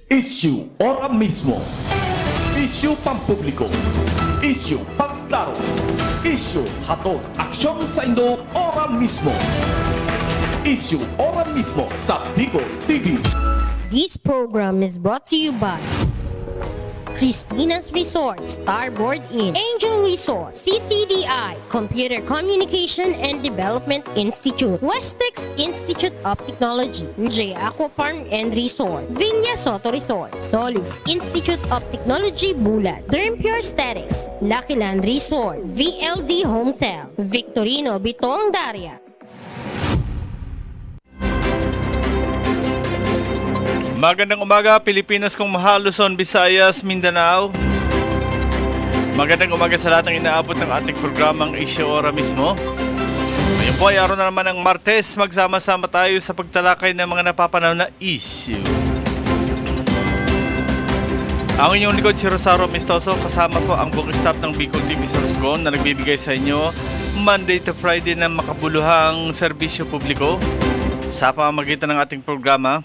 Issue ora mismo. Issue pampubliko. Issue pagklaro. Issue hatod aksyon sa Indo ora mismo. Issue ora mismo sa Bicol TV. This program is brought to you by Cristina's Resort, Starboard Inn, Angel Resort, CCDI, Computer Communication and Development Institute, Westex Institute of Technology, J Aqua Farm and Resort, Vinya Soto Resort, Solis Institute of Technology Bulan, Derm Pure Aesthetics, Lucky Land Resort, VLD Hotel, Victorino Bitong Daria. Magandang umaga, Pilipinas kong mahal, Luzon, Visayas, Mindanao. Magandang umaga sa lahat ng inaabot ng ating programang Issue Ora mismo. Ngayon po ay araw na naman ng Martes, magsama-sama tayo sa pagtalakay ng mga napapanahon na issue. Ang inyong likod si Rosario Mistoso, kasama po ang buong staff ng Bicol TV Sorsogon na nagbibigay sa inyo Monday to Friday ng makabuluhang serbisyo publiko sa pamamagitan ng ating programa,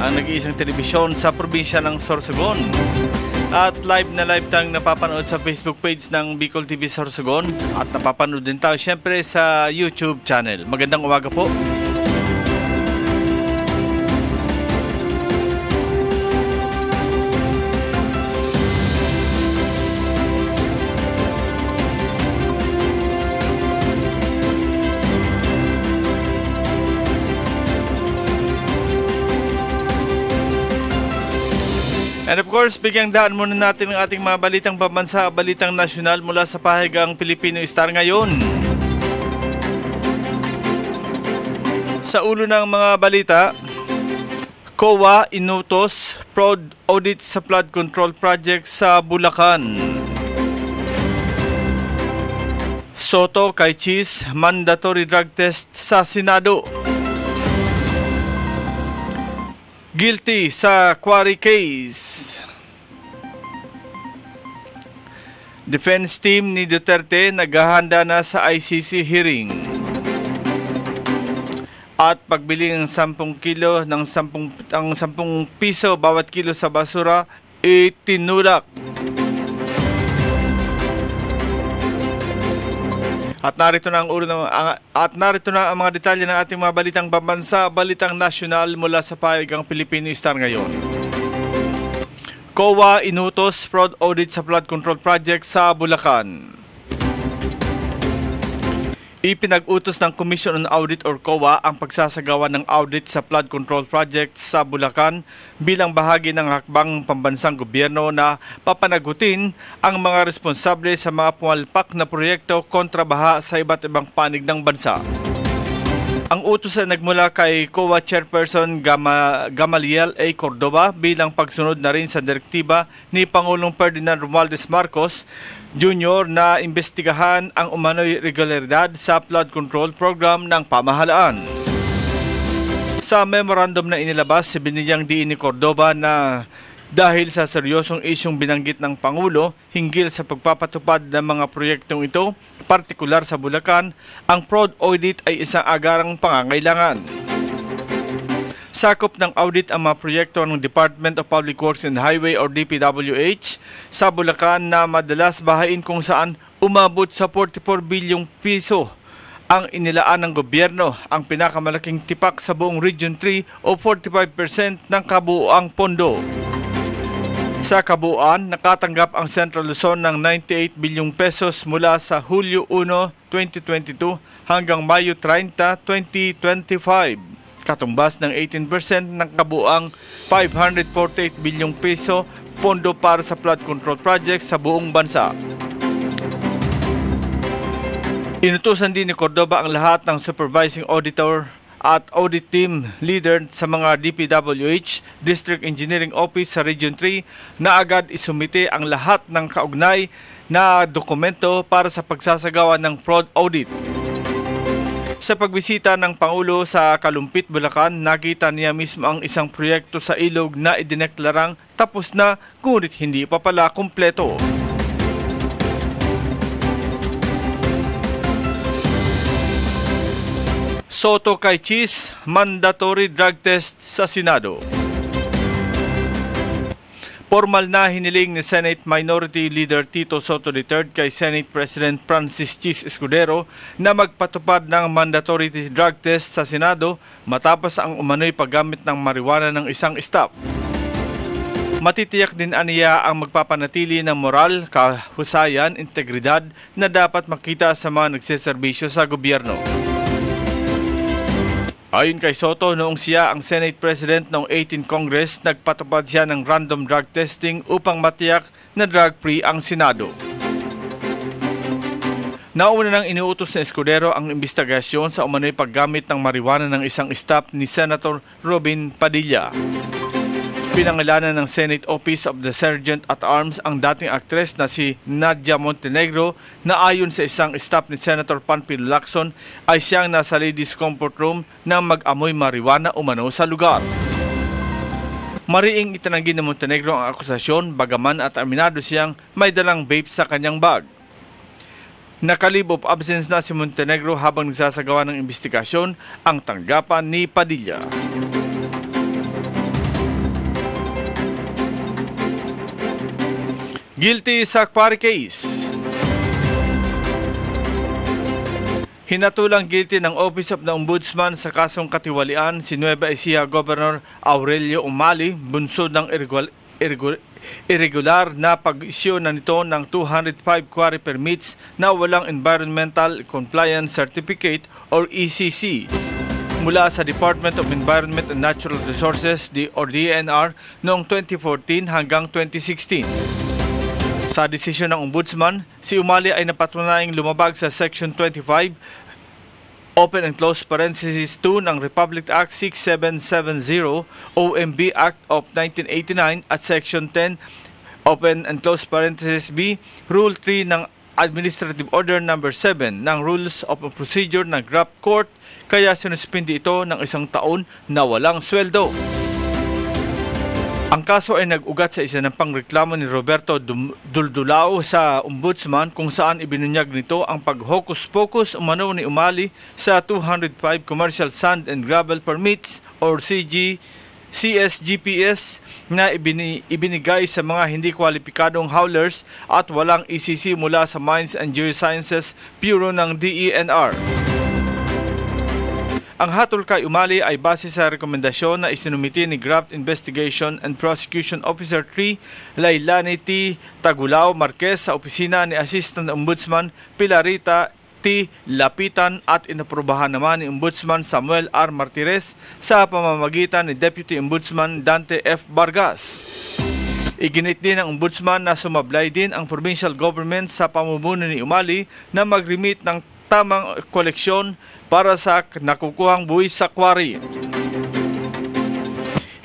ang nag-iisang telebisyon sa probinsya ng Sorsogon. At live tayong napapanood sa Facebook page ng Bicol TV Sorsogon at napapanood din tayo syempre sa YouTube channel. Magandang umaga po. And of course, bigyang daan muna natin ang ating mga balitang pambansa, balitang nasyonal mula sa pahagang Filipino Star ngayon. Sa ulo ng mga balita, COA inutos fraud audit sa flood control project sa Bulacan. Soto kay Cheese, mandatory drug test sa Senado. Guilty sa quarry case. Defense team ni Duterte naghahanda na sa ICC hearing. At pagbili ng 10 kilo ng 10 piso bawat kilo sa basura itinulak. At narito na ang mga detalye ng ating mga balitang pambansa, balitang nasyonal mula sa pahagang Filipino Star ngayon. COA inutos fraud audit sa flood control project sa Bulacan. Ipinag-utos ng Commission on Audit or COA ang pagsasagawa ng audit sa flood control project sa Bulacan bilang bahagi ng hakbang pambansang gobyerno na papanagutin ang mga responsable sa mga pumalpak na proyekto kontra baha sa iba't ibang panig ng bansa. Ang utos ay nagmula kay COA Chairperson Gamaliel A. Cordova bilang pagsunod na rin sa direktiba ni Pangulong Ferdinand Romualdez Marcos Jr. na imbestigahan ang umano'y irregularidad sa flood control program ng pamahalaan. Sa memorandum na inilabas, binigyang diin ni Cordova na dahil sa seryosong isyong binanggit ng Pangulo hinggil sa pagpapatupad ng mga proyektong ito, partikular sa Bulacan, ang fraud audit ay isang agarang pangangailangan. Sakop ng audit ang mga proyekto ng Department of Public Works and Highway or DPWH sa Bulacan na madalas bahain kung saan umabot sa 44 bilyong piso ang inilaan ng gobyerno, ang pinakamalaking tipak sa buong Region 3 o 45% ng kabuuang pondo. Sa kabuuan, nakatanggap ang Central Luzon ng 98 bilyong pesos mula sa Hulyo 1, 2022 hanggang Mayo 30, 2025. Katumbas ng 18% ng kabuang 548 bilyong peso pondo para sa flood control project sa buong bansa. Inutusan din ni Cordova ang lahat ng supervising auditor at audit team leader sa mga DPWH, District Engineering Office sa Region 3 na agad isumite ang lahat ng kaugnay na dokumento para sa pagsasagawa ng fraud audit. Sa pagbisita ng Pangulo sa Kalumpit, Bulacan, nakita niya mismo ang isang proyekto sa ilog na idineklarang tapos na ngunit hindi pa pala kumpleto. Soto kay Cheese, mandatory drug test sa Senado. Formal na hiniling ni Senate Minority Leader Tito Soto III kay Senate President Francis Chis Escudero na magpatupad ng mandatory drug test sa Senado matapos ang umano'y paggamit ng marijuana ng isang staff. Matitiyak din aniya ang magpapanatili ng moral, kahusayan, integridad na dapat makita sa mga nagseserbisyo sa gobyerno. Ayon kay Soto, noong siya ang Senate President noong 18 Congress, nagpatupad siya ng random drug testing upang matiyak na drug-free ang Senado. Nauna nang inuutos ni Escudero ang investigasyon sa umano'y paggamit ng marijuana ng isang staff ni Senator Robin Padilla. Pinangalanan ng Senate Office of the Sergeant at Arms ang dating aktres na si Nadia Montenegro na ayon sa isang staff ni Senator Panfilo Lacson ay siyang nasa ladies comfort room nang mag-amoy marijuana umano sa lugar. Mariing itinanggi ni Montenegro ang akusasyon bagaman at aminado siyang may dalang vape sa kanyang bag. Nakalib of absence na si Montenegro habang nagsasagawa ng investigasyon ang tanggapan ni Padilla. Guilty sa quarry case. Hinatulang guilty ng Office of the Ombudsman sa kasong katiwalian si Nueva Ecija Governor Aurelio Umali, bunsod ng irregular na pag-isyu na nito ng 205 quarry permits na walang Environmental Compliance Certificate or ECC mula sa Department of Environment and Natural Resources or DENR noong 2014 hanggang 2016. Sa desisyon ng Ombudsman, si Umali ay napatunayang lumabag sa Section 25, open and close parenthesis 2 ng Republic Act 6770, OMB Act of 1989 at Section 10, open and close parenthesis B, Rule 3 ng Administrative Order No. 7 ng Rules of Procedure ng Graft Court, kaya sinuspindi ito ng 1 taon na walang sweldo. Ang kaso ay nag-ugat sa isa ng pangreklamo ni Roberto Duldulao sa Ombudsman kung saan ibinunyag nito ang pag-hocus-pocus umano ni Umali sa 205 Commercial Sand and Gravel Permits or CSGPS na ibinigay sa mga hindi kwalipikadong haulers at walang ECC mula sa Mines and Geosciences Bureau ng DENR. Ang hatol kay Umali ay base sa rekomendasyon na isinumiti ni Graft Investigation and Prosecution Officer 3 Lailani T. Tagulao Marquez sa opisina ni Assistant Ombudsman Pilarita T. Lapitan at inaprubahan naman ni Ombudsman Samuel R. Martires sa pamamagitan ni Deputy Ombudsman Dante F. Vargas. Iginit din ng Ombudsman na sumablay din ang provincial government sa pamumuno ni Umali na mag-remit ng tamang koleksyon para sa nakukuhang buwis sa quarry.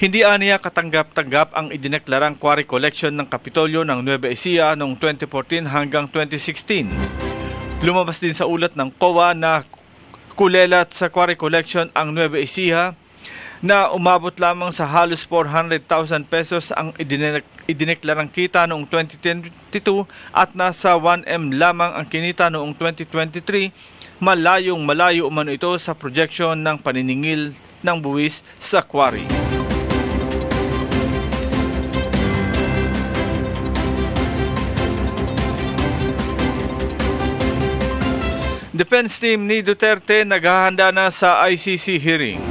Hindi aniya katanggap-tanggap ang idineklarang quarry collection ng Kapitolyo ng Nueva Ecija noong 2014 hanggang 2016. Lumabas din sa ulat ng COA na kulelat sa quarry collection ang Nueva Ecija na umabot lamang sa halos 400,000 pesos ang idineklarang kita noong 2022 at nasa 1M lamang ang kinita noong 2023. Malayo umano ito sa projection ng paniningil ng buwis sa quarry. Defense team ni Duterte naghahanda na sa ICC hearing.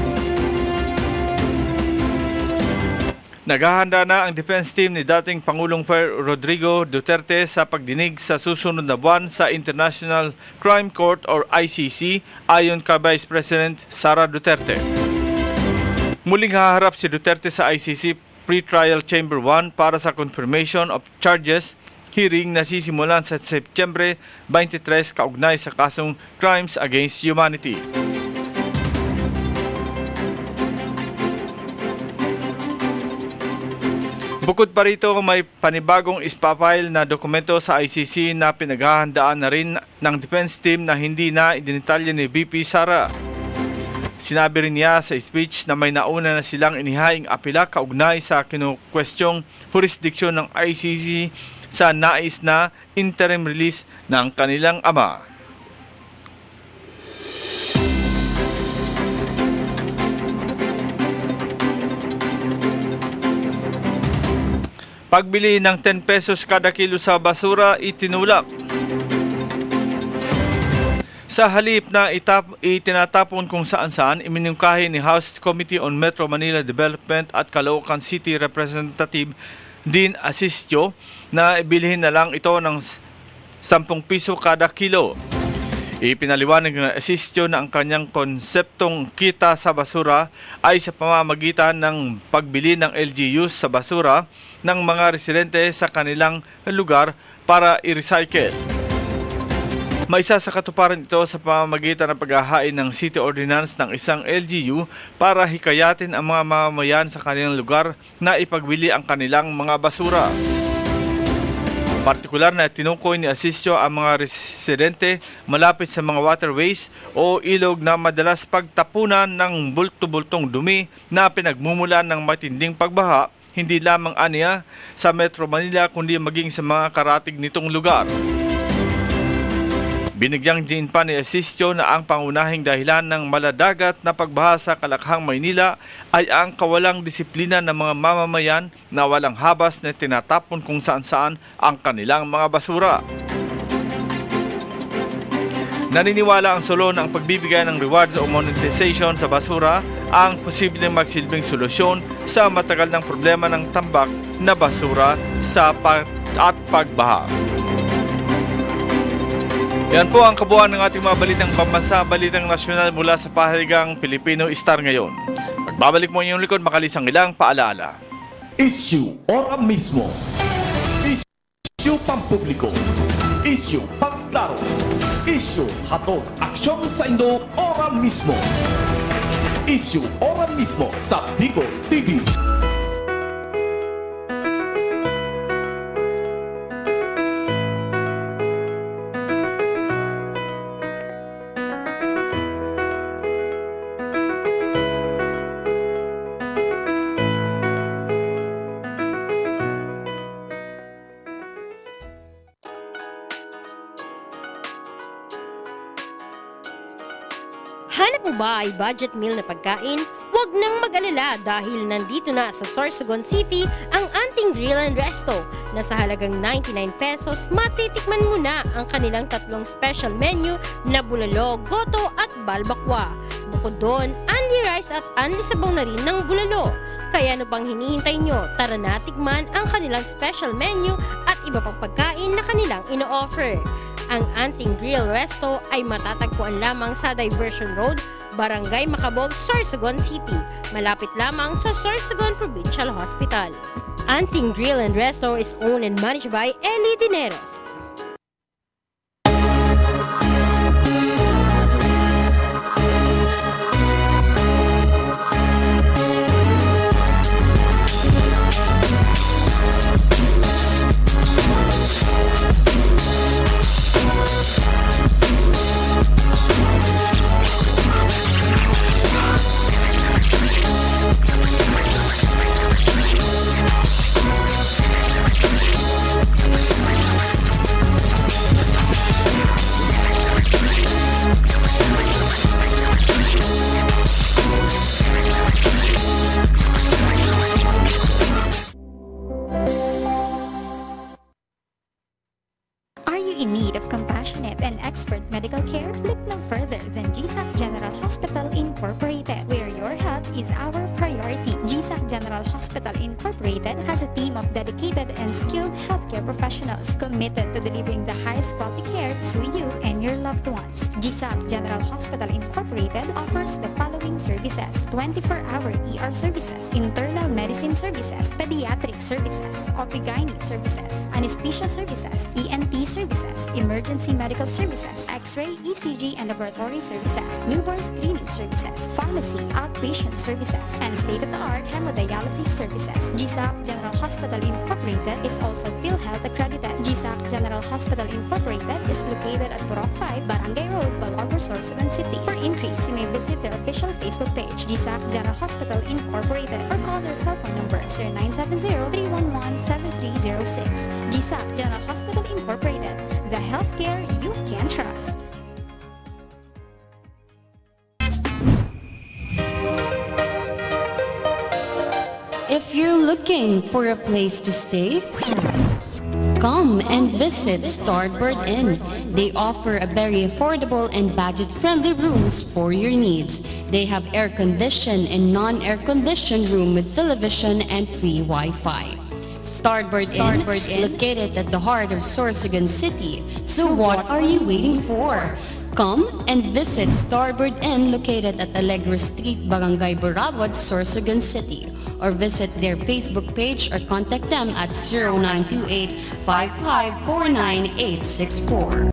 Naghahanda na ang defense team ni dating Pangulong Rodrigo Duterte sa pagdinig sa susunod na buwan sa International Crime Court or ICC ayon kay Vice President Sara Duterte. Muling haharap si Duterte sa ICC Pre-Trial Chamber 1 para sa confirmation of charges hearing na sisimulan sa Setyembre 23 kaugnay sa kasong Crimes Against Humanity. Bukod pa rito, may panibagong ispapile na dokumento sa ICC na pinaghahandaan na rin ng defense team na hindi na idinitalya ni VP Sara. Sinabi rin niya sa speech na may nauna na silang inihaing apela kaugnay sa kinukwestiyong jurisdiksyon ng ICC sa nais na interim release ng kanilang ama. Pagbili ng 10 pesos kada kilo sa basura itinulak. Sa halip na itinatapon kung saan-saan, iminungkahi ni House Committee on Metro Manila Development at Caloocan City Representative Dean Asistio na ibilhin na lang ito ng 10 piso kada kilo. Ipinaliwanag ng Asistio na ang kanyang konseptong kita sa basura ay sa pamamagitan ng pagbili ng LGUs sa basura ng mga residente sa kanilang lugar para i-recycle. Maisa sa katuparan ito sa pamamagitan ng paghahain ng City Ordinance ng isang LGU para hikayatin ang mga mamamayan sa kanilang lugar na ipagbili ang kanilang mga basura. Partikular na tinukoy ni Asistio ang mga residente malapit sa mga waterways o ilog na madalas pagtapunan ng bulto-bultong dumi na pinagmumulan ng matinding pagbaha, hindi lamang aniya sa Metro Manila kundi maging sa mga karatig nitong lugar. Binigyang din pa ni Asistio na ang pangunahing dahilan ng maladagat na pagbaha sa Kalakhang, Maynila ay ang kawalang disiplina ng mga mamamayan na walang habas na tinatapon kung saan-saan ang kanilang mga basura. Naniniwala ang Solo na ang pagbibigay ng rewards o monetization sa basura ang posibleng magsilbing solusyon sa matagal ng problema ng tambak na basura sa pagbaha. Yan po ang kabuuan ng ating mga balitang pambansa, balitang nasyonal mula sa pahaligang Pilipino Star ngayon. Magbabalik mo inyong likod makalisang ilang paalaala. Issue ora mismo. Issue pampubliko. Issue pangklaro. Issue hatod aksyon sa Indo ora mismo. Issue ora mismo sa Bicol TV. Hanap mo ba ay budget meal na pagkain? Huwag nang mag-alala dahil nandito na sa Sorsogon City ang Anting Grill and Resto na sa halagang 99 pesos matitikman mo na ang kanilang tatlong special menu na bulalo, goto at balbakwa. Bukod doon, only rice at only sabaw na rin ng bulalo. Kaya ano pang hinihintay nyo? Tara na tikman ang kanilang special menu at iba pang pagkain na kanilang ino-offer. Ang Anting Grill Resto ay matatagpuan lamang sa Diversion Road, Barangay Macabog, Sorsogon City. Malapit lamang sa Sorsogon Provincial Hospital. Anting Grill and Resto is owned and managed by Eli Dineros. In need of compassionate and expert medical care? Look no further than GSAC General Hospital Incorporated, where your health is our priority. GSAC General Hospital Incorporated has a team of dedicated and skilled healthcare professionals committed to delivering the highest quality care to you and your loved ones. GSAC General Hospital Incorporated offers the following services: 24-hour ER services, internal medicine services, pediatric services, OB/GYN services, anesthesia services, ENT services, emergency medical services, X-ray, ECG, and laboratory services, newborn screening services, pharmacy, outpatient services, and state-of-the-art hemodialysis services. GSAC General Hospital Incorporated is also PhilHealth accredited. GSAC General Hospital Incorporated is located at Borok 5, Barangay Road, Balagor, Sorsogon City. For inquiries, you may visit their official Facebook page, GSAC General Hospital Incorporated, or call their cell phone number 0970-311-7306. GSAC General Hospital Incorporated, the healthcare you can trust. If If you're looking for a place to stay, come and visit Starboard Inn. They offer a very affordable and budget-friendly rooms for your needs. They have air-conditioned and non-air-conditioned room with television and free Wi-Fi. Starboard Inn, located at the heart of Sorsogon City. So what are you waiting for? Come and visit Starboard Inn located at Alegre Street, Barangay Burabot, Sorsogon City. Or visit their Facebook page or contact them at 0928-5549864.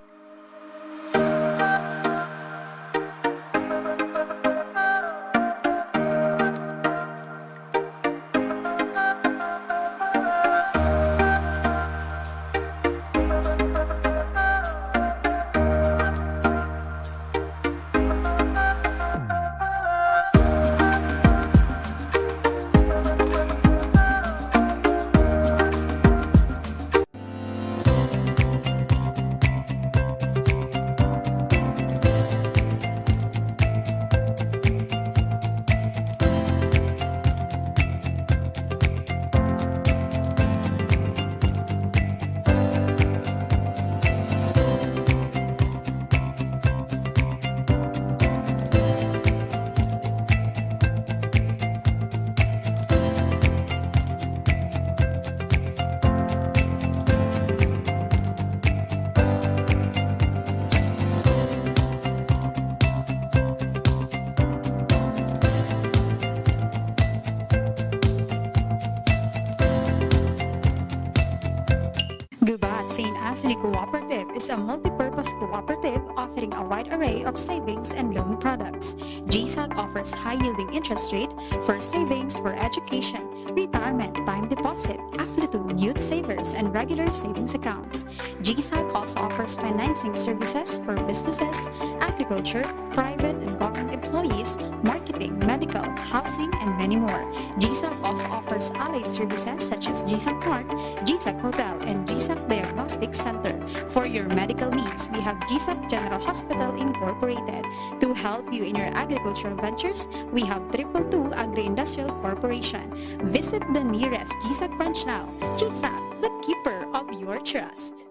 Gubat St. Anthony Cooperative is a multi-purpose cooperative offering a wide array of savings and loan products. GSAC offers high-yielding interest rate for savings for education, retirement, time deposit, affluent youth savers, and regular savings accounts. GSAC also offers financing services for businesses, agriculture, private and government employees, marketing, medical, housing, and many more. GSAC also offers allied services such as GSAC Mart, GSAC Hotel, and GSAC Diagnostic Center. For your medical needs, we have GSAC General Hospital Incorporated. To help you in your agricultural ventures, we have 222 Agri-Industrial Corporation. Visit the nearest GSAC branch now. GSAC, the keeper of your trust.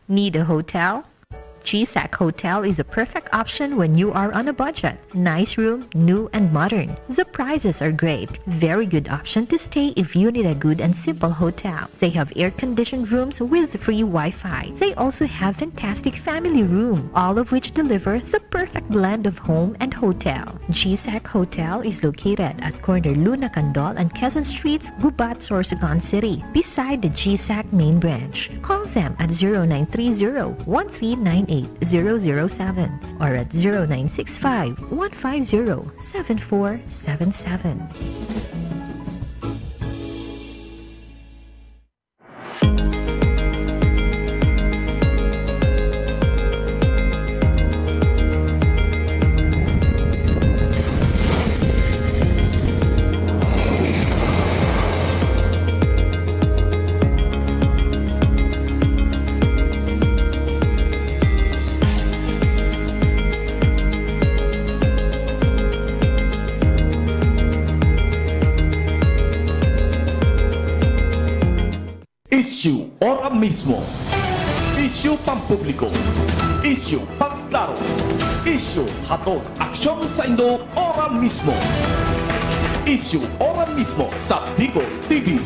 Need a hotel? GSAC Hotel is a perfect option when you are on a budget. Nice room, new and modern. The prices are great. Very good option to stay if you need a good and simple hotel. They have air-conditioned rooms with free Wi-Fi. They also have fantastic family room, all of which deliver the perfect blend of home and hotel. GSAC Hotel is located at corner Luna Candol and Quezon Streets, Gubat, Sorsogon City, beside the GSAC main branch. Call them at 0930-1398-007 or at 0965-150-7477. mismo. Isyu pampubliko, isyu pangklaro, isyu hatod aksyon sa Indo ora mismo. Isyu ora mismo sa Bicol TV.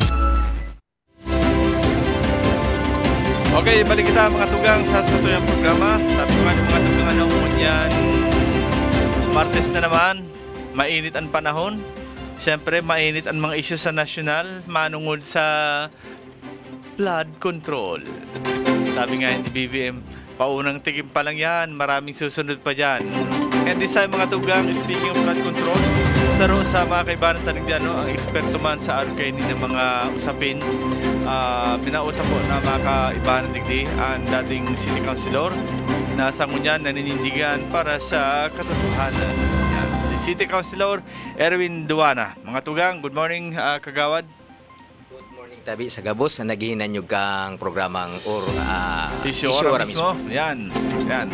Okay, balik kita mga tugang sa satuyang programa. Sabi ko nga ng mga tugang ano yan, Martes na naman, mainit ang panahon. Siyempre, mainit ang mga isyu sa nasyonal, manungod sa flood control. Sabi nga ni BBM, paunang tigim pa lang yan, maraming susunod pa dyan. And this time mga tugang, speaking of flood control, saro sa mga kaibanan tanig dyan, no, ang eksperto man sa RKN ng mga usapin, pinauta po na mga kaibanan digdi ang dating City Councilor na sangunyan naninindigan para sa katotohanan. Yan, si City Councilor Erwin Duana. Mga tugang, good morning kagawad. Tabi sa gabos na naghihinanyog kang programang Isyu Ora mismo. Yan,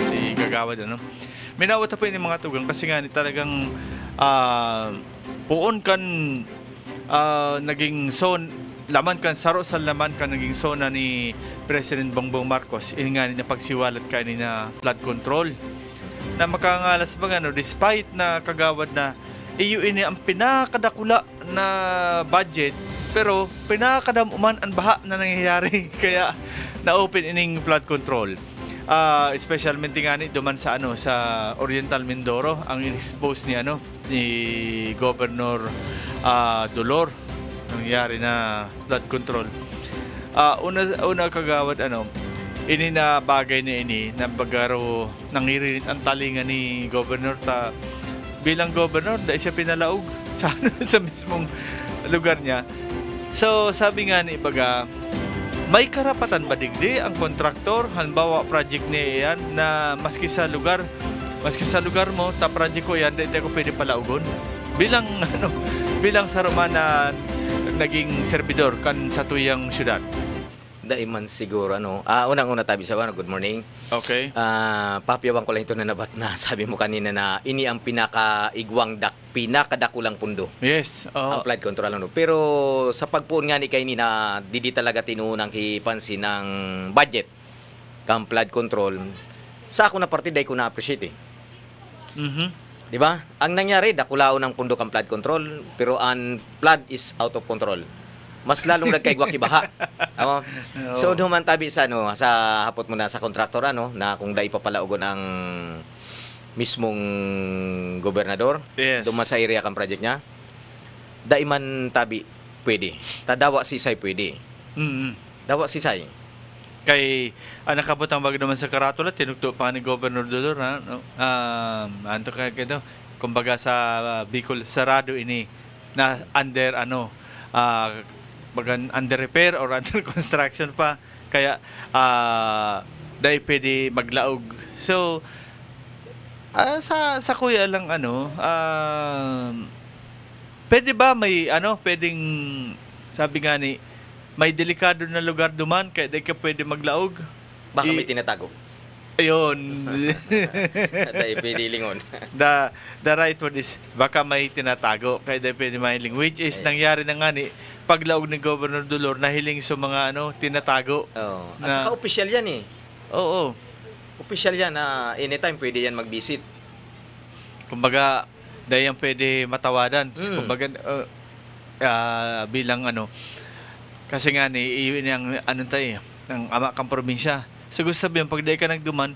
si Kagawad. Ano? Minawat po yung mga tugang kasi nga talagang puon kan naging laman kan saro sa laman kan naging zona ni President Bongbong Marcos. Ini nga na pagsiwalat ka na flood control. Na makangalas ba ano, despite na Kagawad na iyo ini ang pinakadakula na budget, pero pinakadamuman ang baha na nangyayari kaya na-open ining flood control. Especially nga ni duman sa sa Oriental Mindoro ang in-expose ni Governor Dolor nangyari na flood control. Una Kagawad ini na bagay na ini na bagaro nangirinit ang talingan ni Governor bilang governor dahil siya pinalaog sa mismong lugar niya. So, sabi nga ni Baga, may karapatan ba digdi ang kontraktor, halimbawa project niya yan, na maski sa lugar mo, project ko yan, hindi ko pwede palaugon. Bilang saruman na naging servidor kan sa tuyang syudad. Daiman siguro unang-una tabi sa good morning. Okay. Papyawan ko lang ito na nabat na sabi mo kanina na ini ang pinakadakulang pundo. Yes. Ang flood control Pero sa pagpuon nga ni kay ni na didi talaga tinunang kipansin ng budget kang flood control. Sa ako na partida ko na appreciate. Di ba? Ang nangyari dakulaon ng pundo kang flood control pero ang flood is out of control. Mas lalong nagkaigwa kibaha. So duman tabi sa sa hapot mo na sa kontraktor na kung dai papalaugon ang mismong gobernador, yes, duman sa area kang project niya. Dai man tabi pwede. Tadawa sisay pwede. Dawa sisay. Kay nakabot ang bag naman sa karatula tinugto pa ni Governor Dolor anto kay kito kumbaga sa Bicol sarado ini na under under repair or under construction pa kaya dahil pwede maglaog. So sa kuya lang pwede ba may pwedeng sabi nga ni may delikado na lugar duman kaya dahil ka pwede maglaog, baka may tinatago. Ayun. Dahil pinilingon. The right word is baka may tinatago kaya dahil pwede mahiling, which is nangyari na nga ni paglaog ni Governor Dolor nahiling sa mga tinatago. At saka opisyal yan Oo. Opisyal yan na anytime pwede yan mag-visit. Kumbaga dahil yan pwede matawadan. Kumbaga bilang kasi nga iyon ang tayo ang ama kang probinsya. So gusto sabihin pag dahil ka nagduman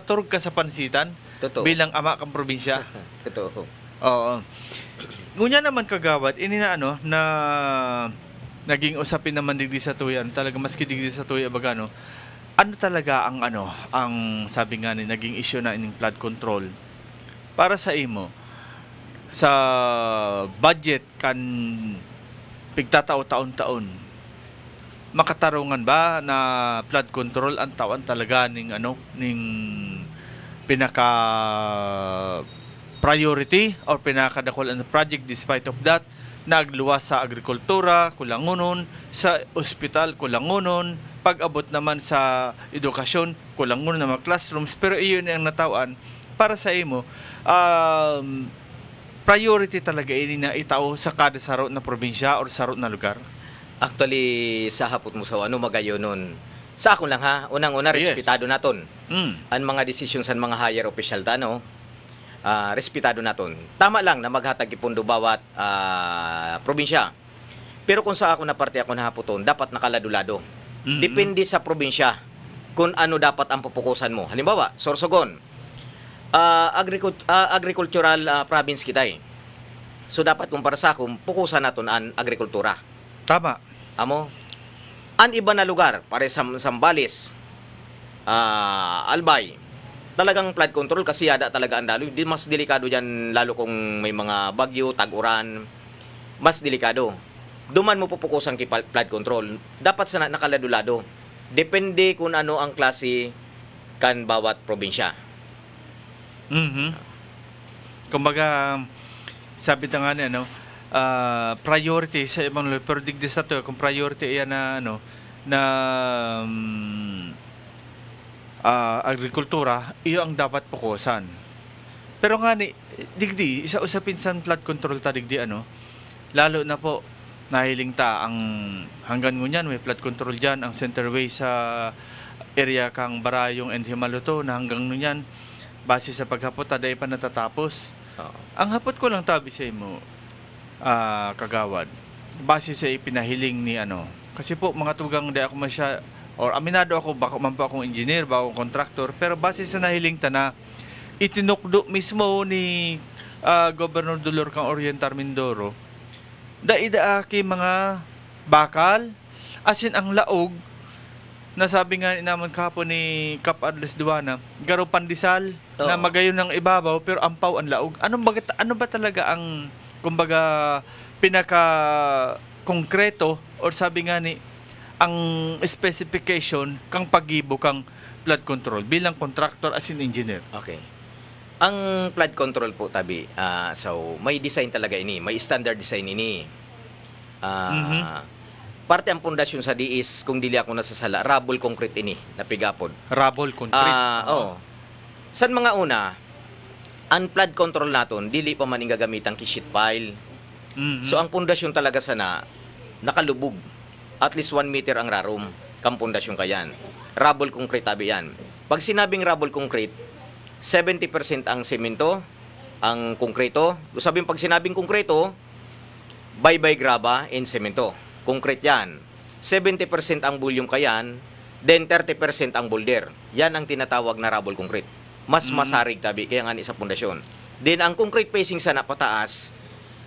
turog ka sa pansitan. Totoo. Bilang ama kang probinsya. Totoo. Oo. Ngunya naman Kagawad, ini na naging usapin naman digdi sa tuyan, talaga maski digdi sa tuya bagano. Ano talaga ang sabi nga ni naging issue na ining flood control para sa imo sa budget kan pigtatao taon-taon. Makatarungan ba na flood control ang tawan talaga ning pinaka priority or pinakadakol ang project despite of that nagluwas sa agrikultura kulangunon, sa ospital kulangunon, pag-abot naman sa edukasyon kulangunon na mga classrooms, pero iyon ang natawan para sa imo priority talaga ini na itao sa kada sarot na probinsya or sarot na lugar. Actually sa hapot mo sa magayo nun Sa ako lang ha, unang-una, Yes. respetado naton. Mm. Ang mga desisyon sa mga higher official respetado naton. Tama lang na maghatag ipundo bawat probinsya. Pero kung sa ako na parte ako nahaputon, dapat nakaladulado. Mm-mm. Depende sa probinsya kung ano dapat ang pupukusan mo. Halimbawa, Sorsogon, agricultural province kita eh. So dapat kumpara sa akong pukusan naton ang agrikultura. Tama. Amo, an iba na lugar, pare Sambales, Albay, talagang flood control kasi yada talaga ang daloy. Di mas delikado diyan lalo kung may mga bagyo, tag-uran, mas delikado. Duman mo pupukusan ki flood control. Dapat sana nakaladulado. Depende kung ano ang klase kan bawat probinsya. Mhm. Kumbaga, sabi na nga niya, priority sa ibang lugar, pero digdi sa to, kung priority yan na, agrikultura, iyo ang dapat pukusan. Pero nga ni, digdi, isa usapin sa flood control ta, digdi, lalo na po, nahiling ta, ang hanggang ngunyan, may flood control dyan, ang centerway sa area kang Barayong and Himaluto, na hanggang ngunyan, base sa paghapot, taday pa natatapos. Ang hapot ko lang tabi sa mo, kagawad, base sa ipinahiling ni kasi po mga tugang di ako masya, or aminado ako, baka man po akong engineer, baka akong contractor, pero base sa nahiling ta na itinukdo mismo ni Governor Dolor kang Orientar Mindoro, daida-aki mga bakal, asin ang laog, nasabi nga naman kahapon ni Kap Adles Duana, garo pandisal na magayon ng ibabaw pero ampaw ang laog. Ano ba talaga ang kumbaga pinaka konkreto or sabi nga ni ang specification kang pagibo kang flood control bilang contractor as in engineer? Okay. Ang flood control po tabi, so may design talaga ini, may standard design ini. Parte ang pundasyon sa DIS, kung dili ako nasasala, rubble concrete ini, napigapod. Rubble concrete. San mga una, ang flood control naton, dili pa man gagamitan ki sheet pile. So ang pundasyon talaga sana, nakalubog. At least 1 meter ang rarum, kang pundasyon kayan. Rubble concrete tabi yan. Pag sinabing rubble concrete, 70% ang semento, ang konkreto. Sabihin pag sinabing konkreto, bye-bye graba and semento. Concrete yan. 70% ang volume kayan, then 30% ang boulder. Yan ang tinatawag na rubble concrete. Mas masarig tabi, kaya nga sa pundasyon. Then ang concrete facing sa napataas,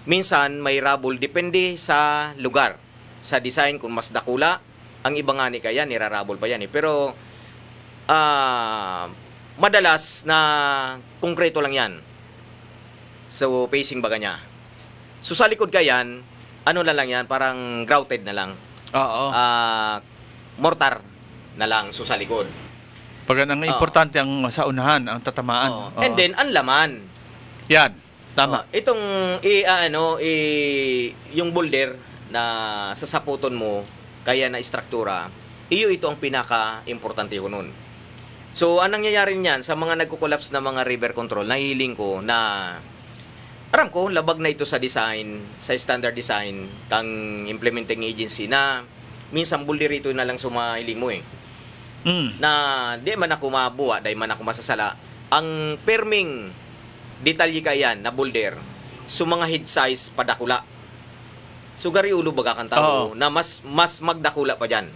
minsan may rubble, depende sa lugar. Sa design, kung mas dakula, ang iba nga ni kaya, nirarubble pa yan eh. Pero, madalas na konkreto lang yan. So, facing baga niya. So, sa likod kayan, ano na lang yan, parang grouted na lang. Oo. Mortar na lang, so sa likod. Pag ang importante ang sa unahan, ang tatamaan. Oo. And then, ang laman. Yan, tama. Itong, yung boulder na sasaputon mo, kaya na istruktura, ito ang pinaka-importante ko nun. So, anong nangyayari niyan sa mga nagko-collapse na mga river control, nahiling ko na aram ko, labag na ito sa design, sa standard design, kang implementing agency na minsan bulderito na lang sumahiling mo eh. Na di man ako mabuwa, di man ako masasala. Ang perming detalye kayan na boulder, so mga head size padakula. So gari ulo baga kang tao na mas magdakula pa dyan.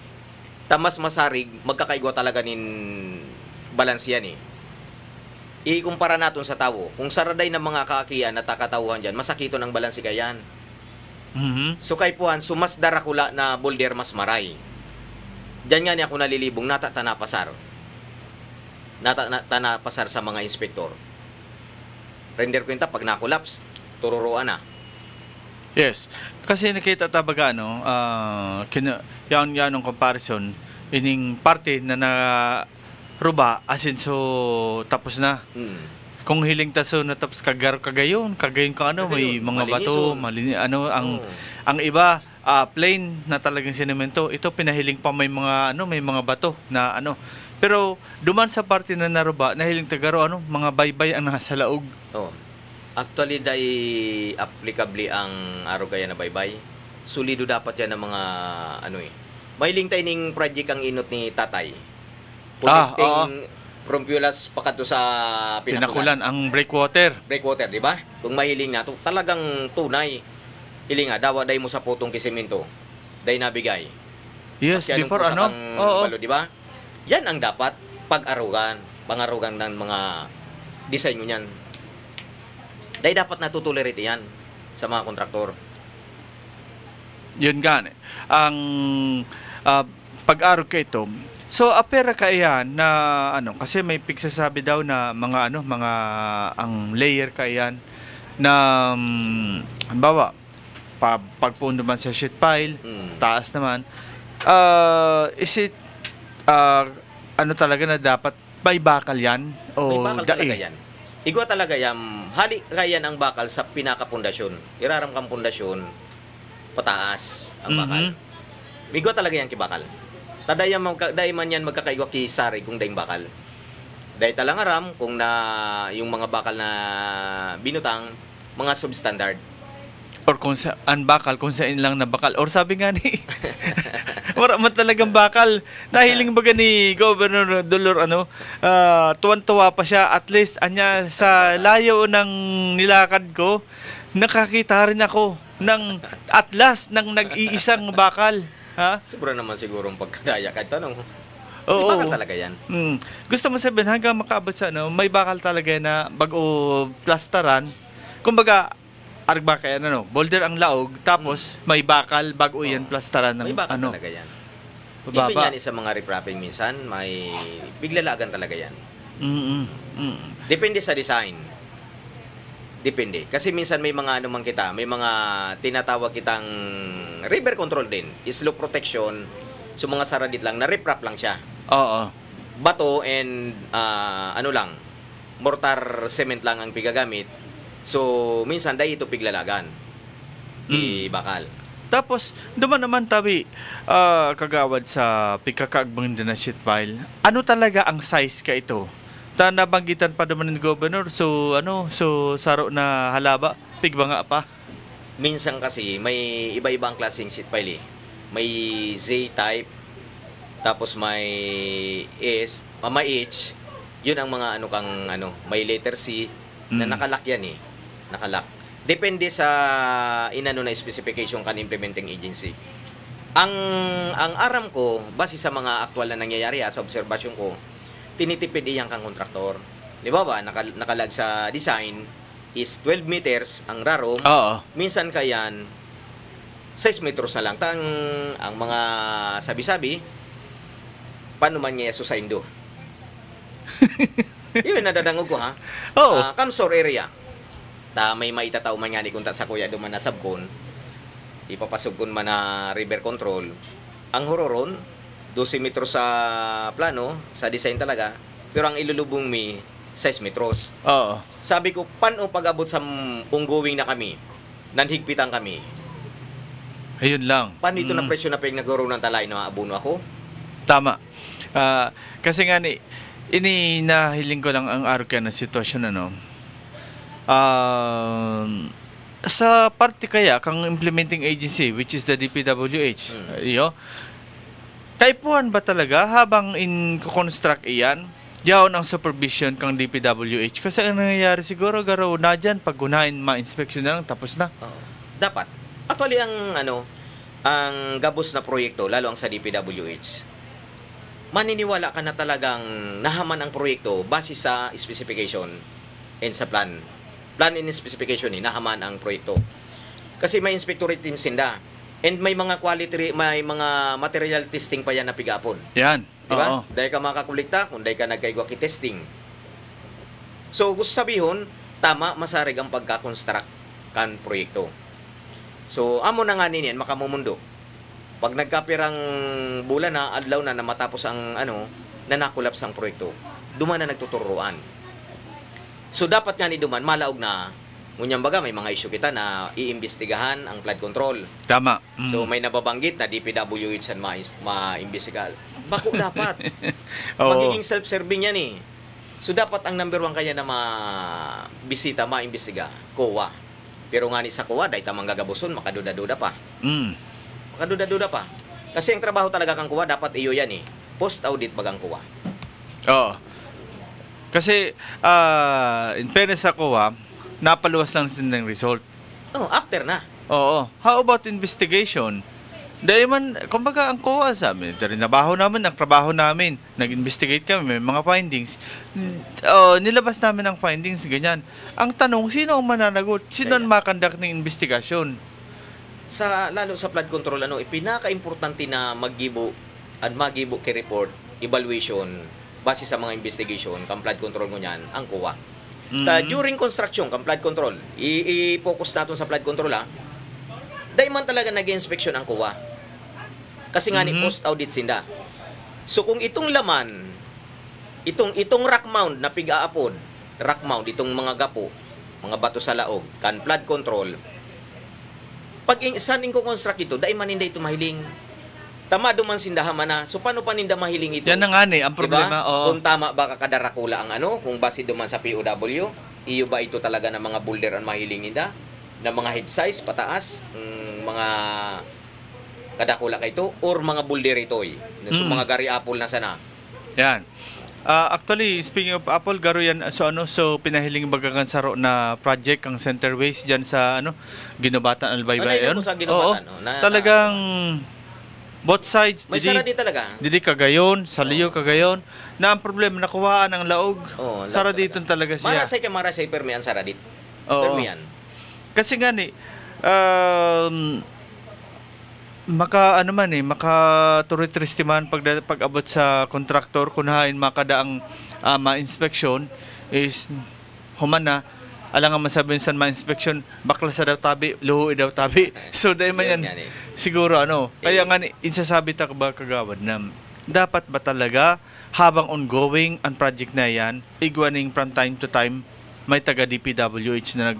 Mas masarig, magkakaigwa talaga nin balance yan eh. Ikumpara natin sa tao. Kung saraday ng mga kakiyan at takatauhan dyan, masakito ng balansi kayan. So kay puhan, mas darakula na boulder mas maray. Diyan nga niya ako nalilibong, natatanapasar. Natatanapasar sa mga inspektor. Render kwenta, pag nakulaps, tururuan na. Yes. Kasi nakita tabaga, yan ang comparison, ining parte na ruba, asin so tapos na. Kung hiling taso na tapos kagayon ka may mga bato, ang iba plain na talagang sinemento. Ito pinahiling pa may mga bato na Pero duman sa parte na naruba, nahiling tagaro mga baybay ang nasa laog. Actually dai applicable ang araw kaya na baybay. Solido dapat yan ng mga Mahiling tayo ning project ang inot ni tatay. Ah, Connecting from Pulas pakadto sa Pinakulan ang breakwater. breakwater, di ba? Kung mahiling na to, talagang tunay. Hilinga, dawa day mo sa putong kisemento. Day nabigay. Yes, Kaya nung before pusak ano? ang Oo. balo, di ba? Yan ang dapat pangarugan ng mga design mo niyan. Day dapat natutolerate yan sa mga kontraktor. Yun nga. Ang pag-arog ka ito. So, apera ka iyan na ano, kasi may pigsasabi daw na mga ang layer ka iyan na halimbawa, pagpundo man sa sheet pile, taas naman, is it ano talaga na dapat may bakal yan? O May bakal dae? talaga yan. Igwa talaga yan. Hali kayan ang bakal sa pinaka-pundasyon. Iraram kang pundasyon, pataas ang bakal. Igwa talaga yan kibakal. Dahi man yan magkakaigwa ki sari kung daing bakal. Dahi talang aram kung na yung mga bakal na binutang, mga substandard. Or kung saan bakal, kung saan lang na bakal. Or sabi nga ni, marami talagang bakal. Nahiling baga ni Governor Dolor, tuwan-tuwa pa siya. At least, anya, sa layo ng nilakad ko, nakakita rin ako ng atlas ng nag-iisang bakal. Ha? Siguro naman sigurong pagkadaya kahit tanong. Oo. May bakal talaga yan. Gusto mo sabihin, hanggang makaabot sa may bakal talaga na bago plastaran. Kumbaga, argba kaya boulder ang laog, tapos may bakal bago yan plastaran ng May bakal talaga yan. Bababa. Even yan sa mga riprapping minsan, may biglalagan talaga yan. Depende sa design. Depende. Kasi minsan may mga may mga tinatawag kitang river control din. Slope protection. So mga saradit lang, na riprap lang siya. Oo. Bato and mortar cement lang ang pigagamit. So minsan dahil ito piglalagan. Bakal. Tapos, duman naman tabi, kagawad sa pikakaagbang din na sheet pile. Ano talaga ang size ka ito? Nabanggitan pa duman ng Governor, so saro na halaba, pigba nga pa. Minsan kasi may iba-ibang klaseng sheet pile eh. May Z-type, tapos may S, may H. Yun ang mga may letter C na nakalak yan eh. Nakalak. Depende sa na specification kan implementing agency. Ang aram ko, base sa mga aktual na nangyayari sa obserbasyon ko, tinitipid iyang kang kontraktor. Di ba nakalag sa design is 12 meters ang rarom. Oo. Minsan kayan 6 meters na lang. Ang mga sabi-sabi, paano man niya susaindo? Yun, nadadangog ko ha. Oo. Kamsor area. May maitataw man nga ni kunta sa kuya duman na sabkon. Ipapasok kun man na river control. Ang hororon, 12 metros sa plano, sa design talaga. Pero ang ilulubong mi, 6 metros. Oo. Sabi ko, paano pag-abot sa ongoing na kami? Nanhigpitan kami. Ayun lang. Paano ito na presyo na nagkaroon ng talay na maabuno ako? Tama. Kasi nga ini nahiling ko lang ang araw na sitwasyon sa parte kaya kang implementing agency which is the DPWH. Taipuan ba talaga habang in-construct iyan? Yaon ang supervision kang DPWH kasi ang nangyayari siguro garaw na dyan pag unahin ma-inspection na lang tapos na. Dapat. Actually ang gabos na proyekto lalo ang sa DPWH. Maniniwala ka na talagang nahaman ang proyekto base sa specification and sa plan and specification nahaman ang proyekto. Kasi may inspectorate team sinda. And may mga may mga material testing pa yan na pigapon. Yan. Diba? Dahil ka makakulikta, kung dahil ka nagkaigwa ki-testing. So, gusto sabihin, tama, masarig ang pagka-construct kan proyekto. So, amo na nga niniyan, makamumundo. Pag nagkapirang bulan na, adlaw na matapos ang na nakulaps ang proyekto, duman na nagtuturuan. So, dapat nga ni duman, malaog na, ngunyang baga, may mga issue kita na iimbestigahan ang flood control. Tama. So, may nababanggit na DPWH ang ma-imbestigahan. Bako dapat. Magiging self-serving yan eh. So, dapat ang number 1 kaya na ma-bisita, ma-imbestiga, COA. Pero nga ni sa COA, dahil tamang gagabuson, makaduda-duda pa. Makaduda-duda pa. Kasi ang trabaho talaga kang kuha, dapat iyo yan eh. Post-audit bagang kuha. Oo. Kasi, in fairness sa COA, napaluwas lang sila ng result. Oh, after na. Oo. How about investigation? Dahil man, kumbaga ang COA sa amin, trabaho namin, nag-investigate kami, may mga findings. Nilabas namin ang findings, ganyan. Ang tanong, sino ang mananagot? Sino ang makandak ng investigasyon? Lalo sa flood control, pinaka-importante na magibo kay report, evaluation, base sa mga investigation, kang flood control mo niyan, ang COA. During construction, kang flood control, i-focus natin sa flood control dahil man talaga nag-inspection ang COA. Kasi nga ni post-audit sinda. So kung itong laman, itong rock mound na pig-aapod, rock mound, itong mga gapo, mga bato sa laog, kan flood control, pag saan ko construct ito, dahil man hindi ito mahiling. Tama duman sindahan man na. So paano pa ninda mahiling ito? Yan na nga ang problema. Diba? Kung tama ba kadarakula ang kung base duman sa POW, iyo ba ito talaga ng mga boulder ang mahiling ninda? Na mga head size, pataas, mga kadakula ka ito, or mga boulder ito So mga gari apple na sana. Yan. Actually, speaking of apple, garo yan, so pinahiling bagagan saro na project ang Centerways dyan sa Ginobatan, Albaybay. Ano sa Ginobatan? Talagang both sides. May sara di talaga. Didi kagayon, Saliyo kagayon. Na ang problema, nakuhaan ang laog. Sara dito talaga siya. Marasay, permian sara dit. Oo. Permian. Kasi nga makaturitristiman pag abot sa kontraktor kunhain makadaang ma-inspection is humana alang nga masabi sa ma-inspection bakla sa daw tabi luho daw tabi so dahil man yan siguro kaya nga insasabi ta ba kagawad na dapat ba talaga habang ongoing ang project na yan igwaning from time to time may taga DPWH na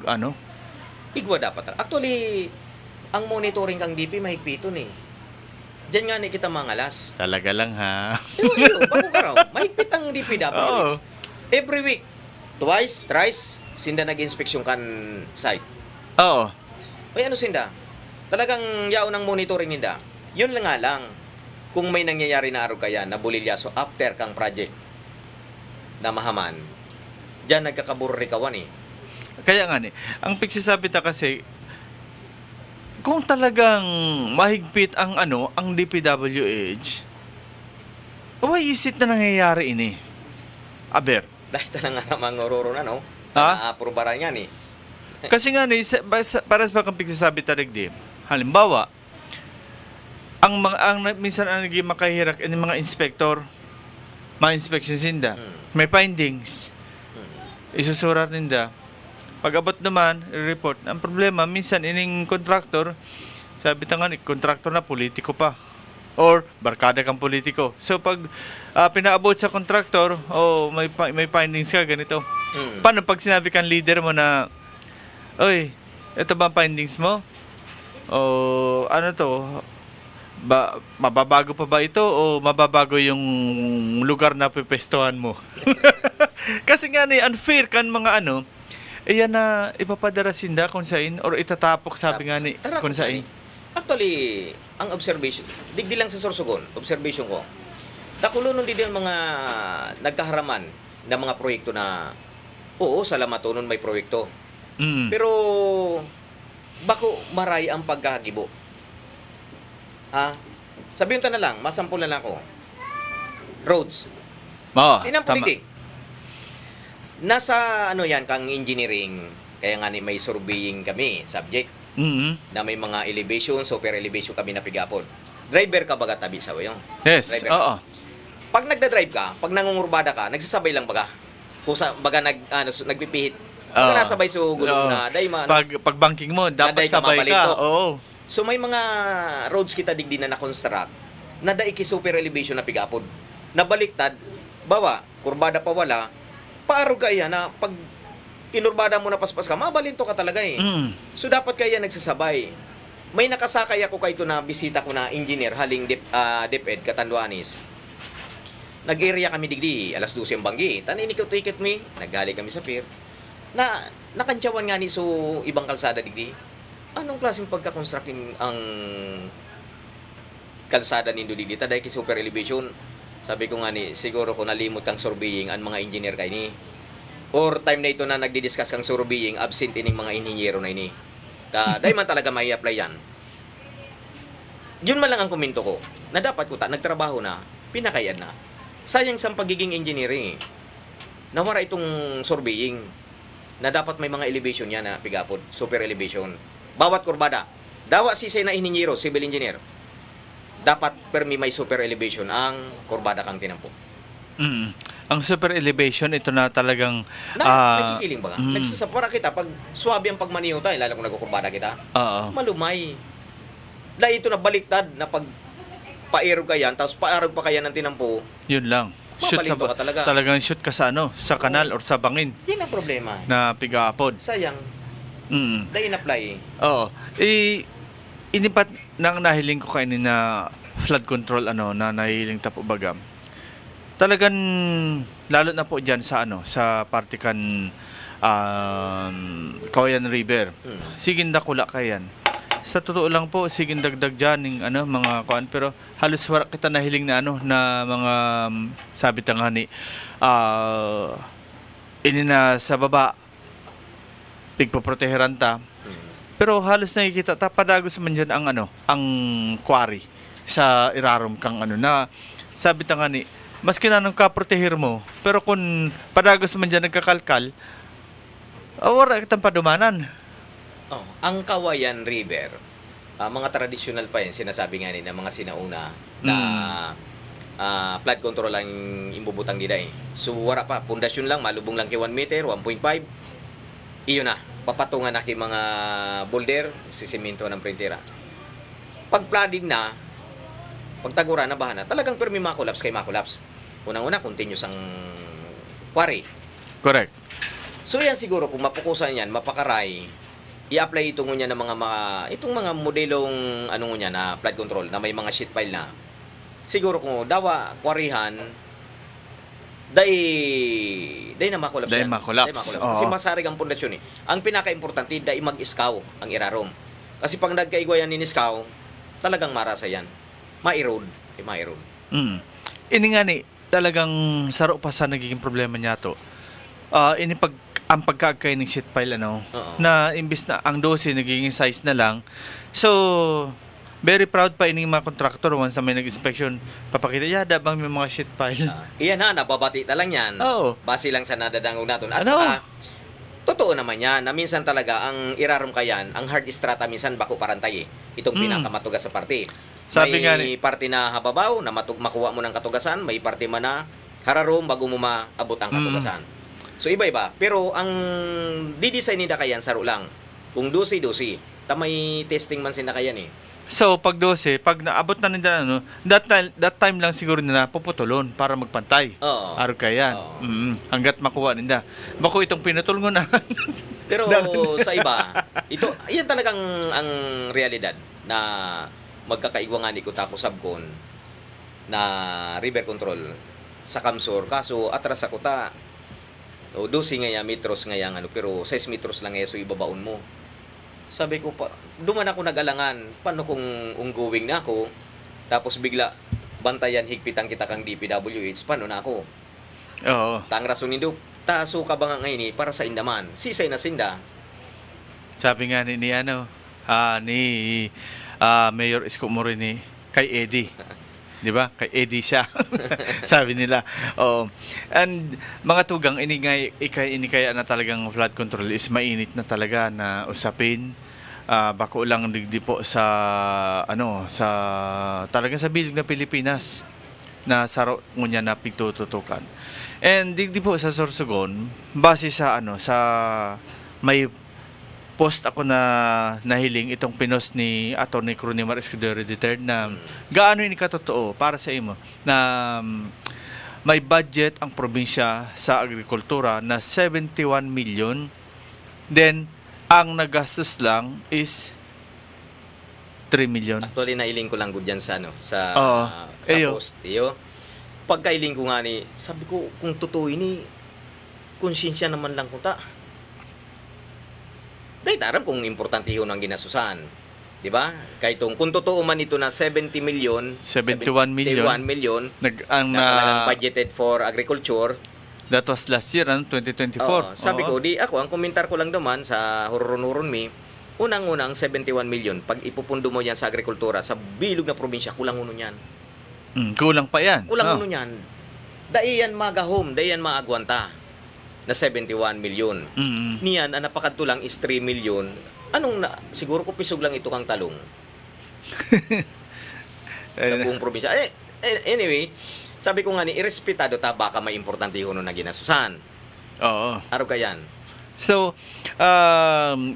Igwa dapat. Actually, ang monitoring kang DP mahigpiton Diyan nga kita mangalas. Talaga lang ha. Bago ka raw. Mahigpit ang DPWH. Every week, twice, thrice, sinda nag-inspeksyon kan site. Oo. Ay sinda? Talagang yaon ang monitoring ninda. Yun lang nga lang. Kung may nangyayari na araw kaya na bulilyaso after kang project na mahaman, diyan nagkakaburrikawan Kaya nga ang pagsasabi ta kasi kung talagang mahigpit ang ang DPWH, why is it na nangyayari ini? Aber. Dahil talaga naman ngororo na Naaprobaran yan Kasi nga para sa kang pagsasabi ta rigdi. Halimbawa, ang minsan ang naging makahirak ang mga inspector, mga inspection sinda, may findings. Isusurat ninda. Pag-abot naman, report. Ang problema, minsan ining contractor, sabi ta nga contractor na politiko pa. Or barkada kang politiko. So pag pinaabot sa contractor, may findings ka ganito. Paano pag sinabi kang leader mo na, oy, ito ba findings mo? O mababago pa ba ito o mababago yung lugar na pipestuhan mo? Kasi nga unfair kan mga iyan na ipapadara sinda kung sain or itatapok sabi nga kung sain. Actually, ang observation, digdi lang sa Sorsogon, observation ko. Nakulo nun din mga nagkaharaman na mga proyekto na sa Lamatonon may proyekto. Pero bako maray ang pagkagibo. Sabihin ta na lang, masampul na lang ako. Roads. Inampulidi. Nasa yan kang engineering, kaya nga may surveying kami subject na may mga elevation, super elevation kami na pigapon. Driver ka baga tabi sa wayo? Yes, oo. Pag nagda-drive ka, pag nangungurbada ka, nagsasabay lang baga? Kusa baga nagpipihit. Baga nasabay sa gulong na dayman. Pag banking mo, dapat sabay ka. Oo. So may mga roads kita digdi na na-construct na daiki super elevation na pigapon. Nabaliktad, bawa, kurbada pa wala, paaro kaya na pag kinurbada mo na paspas ka, mabalinto ka talaga So dapat kaya nagsasabay. May nakasakay ako kay ito na bisita ko na engineer haling DepEd Catanduanes. Nag-area kami digdi, alas 12 ang banggi. Tanini ko ticket mi, naggali kami sa pier. Nakantsawan nga ni so ibang kalsada digdi. Anong klaseng pagka-constructing ang kalsada nindo dito dahil super elevation. Sabi ko nga ni, siguro kung nalimot kang surveying ang mga engineer kay ni. Or time na ito na nagdi-discuss kang surveying, absent ining mga inhinyero na ini. Dahil man talaga may apply yan. Yun man lang ang komento ko, na dapat ko nagtrabaho na, pinakayad na. Sayang sa pagiging engineering. Nawara itong surveying, na dapat may mga elevation yan na pigapod, super elevation. Bawat kurbada, dawa sisay na inhinyero, civil engineer, dapat permi may super elevation ang kurbada kang tinampo. Ang super elevation, ito na talagang... Nagkikiling ba nga? Nagsasapara kita, pag swabe ang pagmaniho tayo, lalo kung nagkukurbada kita, malumay. Dahil ito na baliktad na pag pairog ka yan, tapos pairog pa kaya ng tinampo, yun lang. Shoot sa, ka talaga. Talagang shoot ka sa sa kanal or sa bangin. Yan ang problema. Na pigapod. Sayang. Dahil in-apply. Oo. Inipat nang nahiling ko kayo na flood control na nahiling tapo bagam. Talagang lalo na po diyan sa sa partikan Kawayan River. Sigin dakula kayan. Sa totoo lang po, sigin dagdag diyan ning mga kuan, pero halos wala kita nahiling na na mga sabi tanghani ini na sa baba pigpoproteheran ta. Pero halos nakikita padagos man dyan ang quarry sa irarom kang na sabi tanghani maski na nung kaproteher mo, pero kung padagos man dyan nagkakalkal, wala kitang padumanan. Ang Kawayan River, mga traditional pa yan, sinasabi nga nila, mga sinauna na flood control ang imbubutang nila eh. So, wala pa, pundasyon lang, malubong lang kay 1 meter, 1.5, iyon na, papatungan na kay mga boulder, sisimento ng printera. Pag flooding na, pagtagura na bahana, talagang permi makulaps kay makulaps. Unang-una, continuous ang quarry. Correct. So, yan siguro, kung mapukusan yan, mapakaray, i-apply itong niya ng itong mga modelong niya na flood control na may mga sheet pile na. Siguro kung dawa kwarihan day na makulaps. Day makulaps. Kasi masarig ang pundasyon eh. Ang pinaka-importante day mag-iskaw ang irarom. Kasi pag nagkaigwayan ni iskaw, talagang marasa yan. Ma-erode. Ini nga ni talagang saro pa sa nagiging problema niya to. Ang pagkakay ng sheet pile na imbis na ang 12 nagiging size na lang. So very proud pa ining mga contractor once na may nag-inspection, papakita yada bang may mga sheet pile. Iyan nababati lang yan. Base lang sa nadadangog natin. At saka totoo naman yan na minsan talaga ang irarom kayan, ang hard strata minsan bako parantay itong pinakamatugas sa parte. Sabi may parte na hababaw na makuha mo ng katugasan, may parte man na hararom bago mo maabot ang katugasan. So iba-iba, pero ang di-design nila kayan saro lang. Kung 12, tamay testing man sila kayan eh. So pag 12, pag naabot na nila that time lang siguro nila puputulon para magpantay. Aro kayan. Hangga't makuha nila. Bako itong pinutulon na. Pero sa iba, yan talagang ang realidad na magkakaigwa nga ni Kutako Sabcon na river control sa Kamsur. Kaso atras sa kuta 12 nga metros nga yang pero 6 metros lang so ibabaon mo. Sabi ko pa, duman ako nag-alangan, paano kung ongoing na ako, tapos bigla bantayan higpitan kita kang DPWH, paano na ako? Oo. Tang rason nindo, taso ka ba nga ngayon para sa indaman? Sisay na sinda. Sabi nga ni Mayor Isko Morini kay Eddie. 'Di ba? Kay Eddie siya. Sabi nila. And mga tugang ini kaya na talagang flood control is mainit na talaga na usapin. Bako lang digdi po sa sa talagang sa bilig na Pilipinas na saro ngunya na pigtututukan. And digdi po sa Sorsogon base sa sa may post ako na nahiling itong pinost ni Atty. Cronimar Escudero III na gaano ini katotoo para sa imo na may budget ang probinsya sa agrikultura na 71 million, then ang nagastos lang is 3 million. Actually nailing ko lang gud diyan sa Eyo. post. Pagkailing ko nga ni, sabi ko kung totoo ini konsensya naman lang ko ta. Dahil taram kung importante yun ang ginasusan. Di ba? Kahit kung totoo man ito na 71 million, 71 million. Ang na talagang budgeted for agriculture. That was last year, 2024. Sabi Oo. ko, ako, ang komentar ko lang naman sa Huron Mi, unang-unang 71 million, pag ipupundo mo yan sa agrikultura, sa bilog na probinsya, kulang uno yan. Kulang pa yan. Kulang uno yan. Daiyan magahom, daiyan maagwanta na 71 million. Niyan, ang napakadto lang is 3 million. Siguro ko pisog lang ito kang talong. Sa buong probinsya. Anyway, sabi ko nga irespetado ta, baka may importante yun na ginasusan. Oo. Araw ka yan. So,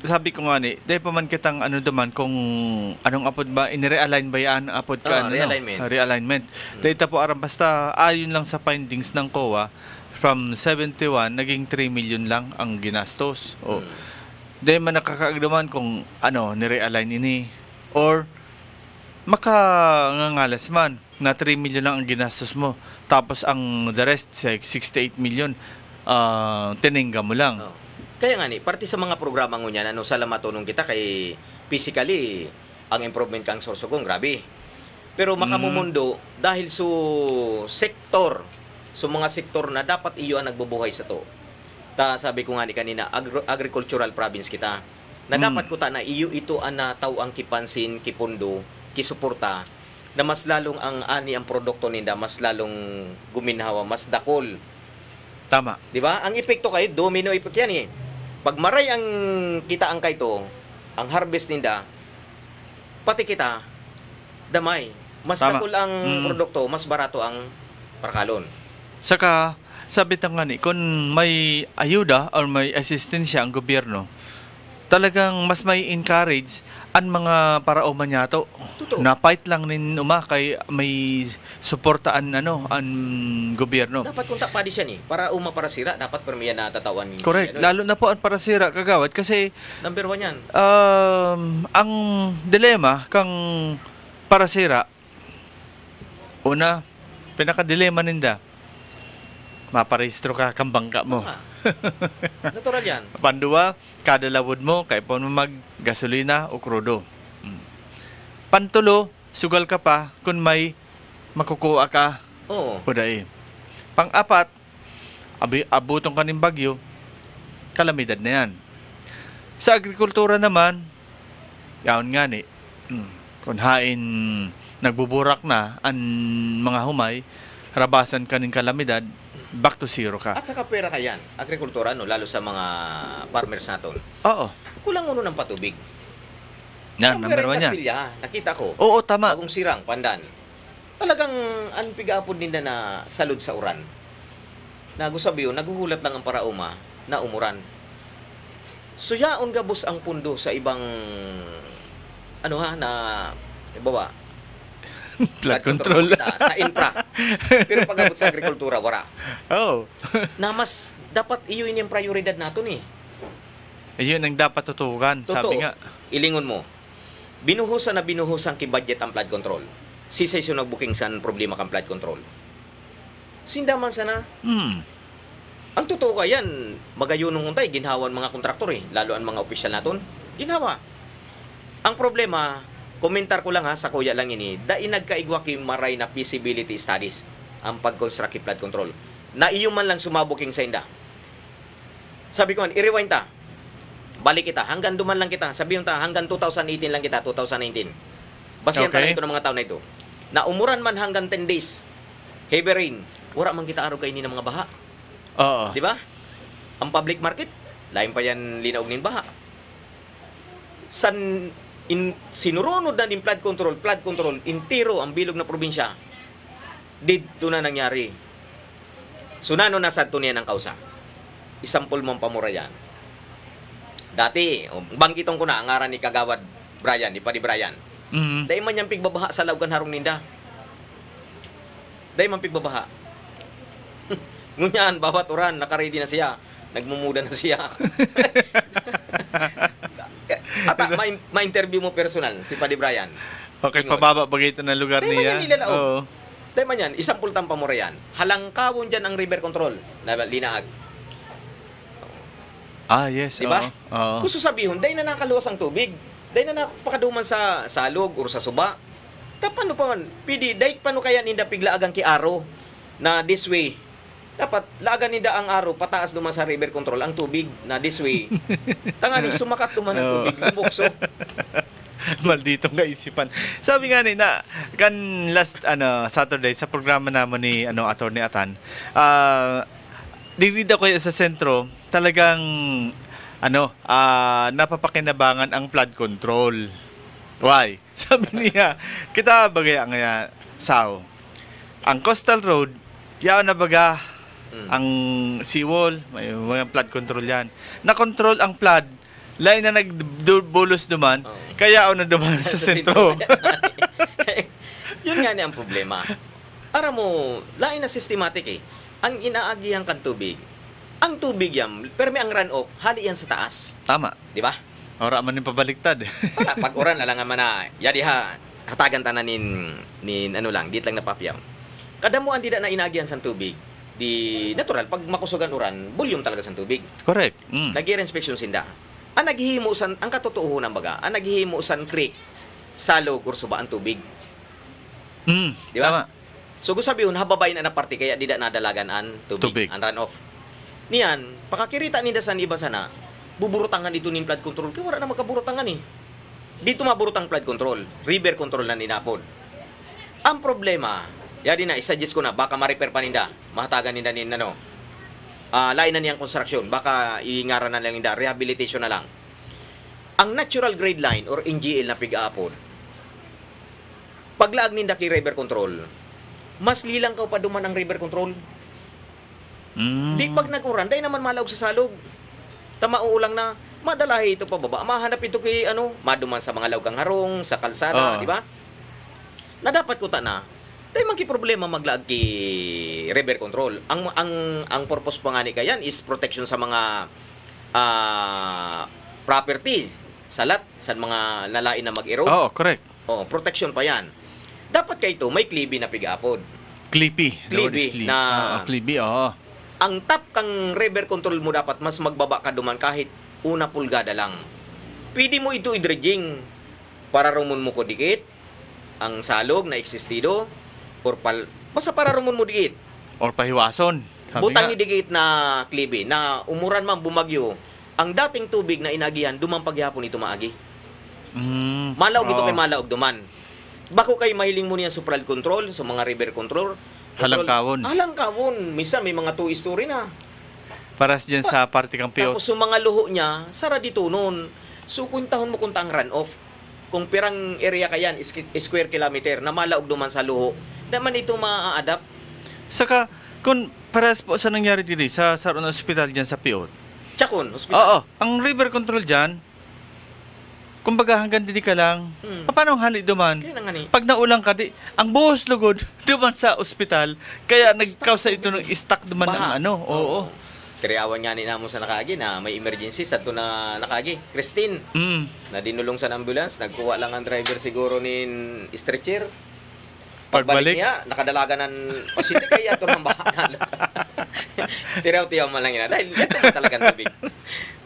sabi ko nga dahil pa man kitang kung anong apod ba, inirealign ba yan apod ka? Realignment. Realignment. Dahil po aram, basta ayon lang sa findings ng COA, from 71, naging 3 million lang ang ginastos. Dahil man nakakaagdaman kung nirealign ini, or makangangalas man na 3 million lang ang ginastos mo, tapos ang the rest, 68 million, tiningga mo lang. Kaya nga parte sa mga programa ngo niyan, salamatonong kita kay physically, ang improvement kang sorsogong, grabe. Pero makamumundo, dahil sektor, mga sektor na dapat iyo ang nagbubuhay sa to. Sabi ko nga kanina, agricultural province kita, na dapat ko na iyo ito ang nataw ang kipansin, kipundo, kisuporta, na mas lalong ang produkto ninda, mas lalong guminhawa, mas dakol. Tama. Di ba? Ang epekto kay domino effect yan Pag maray ang kita ang kayto, ang harvest ninda, pati kita, damay. Mas dakol ang produkto, mas barato ang parkalon. Saka, sabi nga kung may ayuda or may asistensya ang gobyerno, talagang mas may encourage ang mga parauman yato. Na fight lang nin kay may suportaan ang gobyerno. Dapat kung tapadi siya para para sira, dapat permiyan na tatawan. Correct. Lalo na po ang para sira, kagawad, kasi number 1 yan. Ang dilema kang para sira, una, pinaka-dilema ninda, maparehistro ka kang bangka mo. Natural yan. Panduwa, kada lawod mo, kaya po mo mag-gasolina o krudo. Pantulo, sugal ka pa kung may makukuha ka. Oo. Pang-apat, abutong ka ng bagyo, kalamidad na yan. Sa agrikultura naman, yaon nga kung hain nagbuburak na ang mga humay, rabasan ka ng kalamidad, back to zero ka. At saka pera ka yan, agrikultura, lalo sa mga farmers natin. Oo. Kulang uno ng patubig. Yan, number 1 yan. Castilla, nakita ko. Oo, tama. Bagong Sirang, Pandan. Talagang anpigapod ninda na salud sa uran. Nagusabiyo, naguhulat lang ang parauma na umuran. So yaon gabos ang pundo sa ibang na ibawa. Flood control. Sa infra. Pero pag-abot sa agrikultura, wala. Na mas dapat iyo yung prioridad nato Ayun ang dapat tutukan. Sabi nga. Ilingon mo. Binuhusan ki-budget ang flood control. Sisay siya nag-booking san problema kang flood control. Sindaman sana. Ang totoo ka yan, magayunong untay, ginhawan mga kontraktor lalo ang mga opisyal naton. Ginhawa. Ang problema, komentar ko lang sa kuya lang dahil nagkaigwa ki maray na feasibility studies ang pag-construct flood control. Na iyo man lang sumabuking sa inda. Sabi ko, i-rewind ta. Balik kita, hanggang duman lang kita. Sabi ta, hanggang 2018 lang kita, 2019. Basihan talaga ito ng mga taon na ito. Na umuran man hanggang 10 days, heavy rain, wala man kita araw kayo ng mga baha. Oo. Di ba? Ang public market, lain pa yan linaog ng baha. Sinurunod na ng flood control, intiro ang bilog na probinsya. Dito na nangyari. Sunano na sa tunian ng kausa. Isampol mong pamura yan. Dati, bangkitong ko na ang ngaran ni Kagawad Brian, ni Padi Brian. Dahil man niyang pigbabaha sa Laugan Harong Ninda. Dahil man pigbabaha. Ngunyan, bawat oran, nakaready na siya. Nagmumuda na siya. At ma-interview mo personal si Padi Brian. Okay, pababa bagay ito na lugar niya. Dahil man yan, isang pultang pamura yan. Halangkawon dyan ang river control na linaag. Yes. Diba? Gusto sabihin, dahil na nakaluwas ang tubig. Dahil na napakaduman sa salog or sa suba. Paano pa man? Pidi, dahil paano kaya ninda piglaagang ki aro na this way? Dapat laagan ninda ang aro pataas duman sa river control ang tubig na this way. Tanganing sumakat duman ang tubig, bubukso. Malditong kaisipan. Sabi nga ni na kan last Saturday sa programa naman ni Attorney Atan, dirida ko sa sentro, talagang napapakinabangan ang flood control. Why? Sabi niya, kita bagay ang ang coastal road, yaw na baga ang seawall, may mga flood control yan. Na-control ang flood, lain na nagbulos duman, kaya na duman sa sentro. Yun nga ni ang problema. Para mo, lain na systematic eh. Ang inaagihang kan tubig, ang tubig yan, pero may ang runoff, hali yan sa taas. Tama. Di ba? Ora man yung pabaliktad. Wala, pag oran lang man na, yadi hatagan tanan nin lang, dit lang napapyaw. Kadamuan di na inaagihang sa tubig, di natural, pag makusugan oran, volume talaga sa tubig. Correct. Nag-i-inspection sinda. Ang naghihimusan, ang katotoo ng baga, ang naghihimusan creek, salog, or suba ang tubig. Di ba? Tama. So, gusto sabihin, hababay na parte, kaya di na nadalagan ang tubig. Ang runoff. Niyan, pakakirita nida sa iba sana, buburutangan dito ng flood control. Kaya wala na magkaburutangan eh. Dito maburutang flood control. River control na ninapod. Ang problema, yadi na, isuggest ko na, baka ma-repair pa ninda. Mahatagan ninda lain na niyang construction. Baka iingaran na lang ninda. Rehabilitation na lang. Ang natural grade line or NGL na pig-aapod, paglaag ninda kay river control, mas lilang ka pa duman ang river control. Di pag nag-uran, dahil naman malawag sa salog. Tamauulang na, madalahi ito pa baba. Mahanap ito kay, maduman sa mga lawgang harong, sa kalsada, di ba? Na dapat ko na, dahil problema maglaag kay river control. Ang purpose pa nga ni kayan is protection sa mga property, salat, sa mga nalain na mag-erode. Oh, correct. Protection pa yan. Dapat kayo ito, may klibi na pig-apod. Klibi na... klibi, Ang tap kang river control mo dapat mas magbaba ka duman kahit una pulgada lang. Pwede mo ito i-dredging para rumun mo ko dikit ang salog na existido or basta para rumun mo dikit. Or pahiwason. Butang dikit na klibi na umuran man bumagyo. Ang dating tubig na inagihan, duman paghihapon ito maagi. Malaog ito kay malaog duman. Bako kay mahiling mo niya sa flood control, sa mga river control. Halangkawon. Minsan may mga two-story na. Para dyan sa parte kang piyot. Tapos yung mga luho niya, sara dito nun. So, kuntahon mo kunta ang runoff. Kung pirang area ka yan, square kilometer, na malaog duman sa luho, naman ito ma-adapt. Saka, kung paras po sa nangyari dito sa Saron Hospital dyan sa piyot. Chakon, hospital. Oo. Ang river control dyan, kumbaga hanggang didi ka lang, paano ang hali duman? Pag naulang ka, ang buhos lugod duman sa ospital, kaya nagkausa ito ng stuck duman ng Oo. Kariyawan nga ni namo sa nakagi na may emergency sa ito na nakagi. Christine, na dinulong sa ambulance, nagkuha lang ang driver siguro nin stretcher. Pagbalik niya, nakadalaga ng pasyente kaya ito ng bahanan. Tiraw-tiyaw man lang yun. Dahil ito man talagang tubig.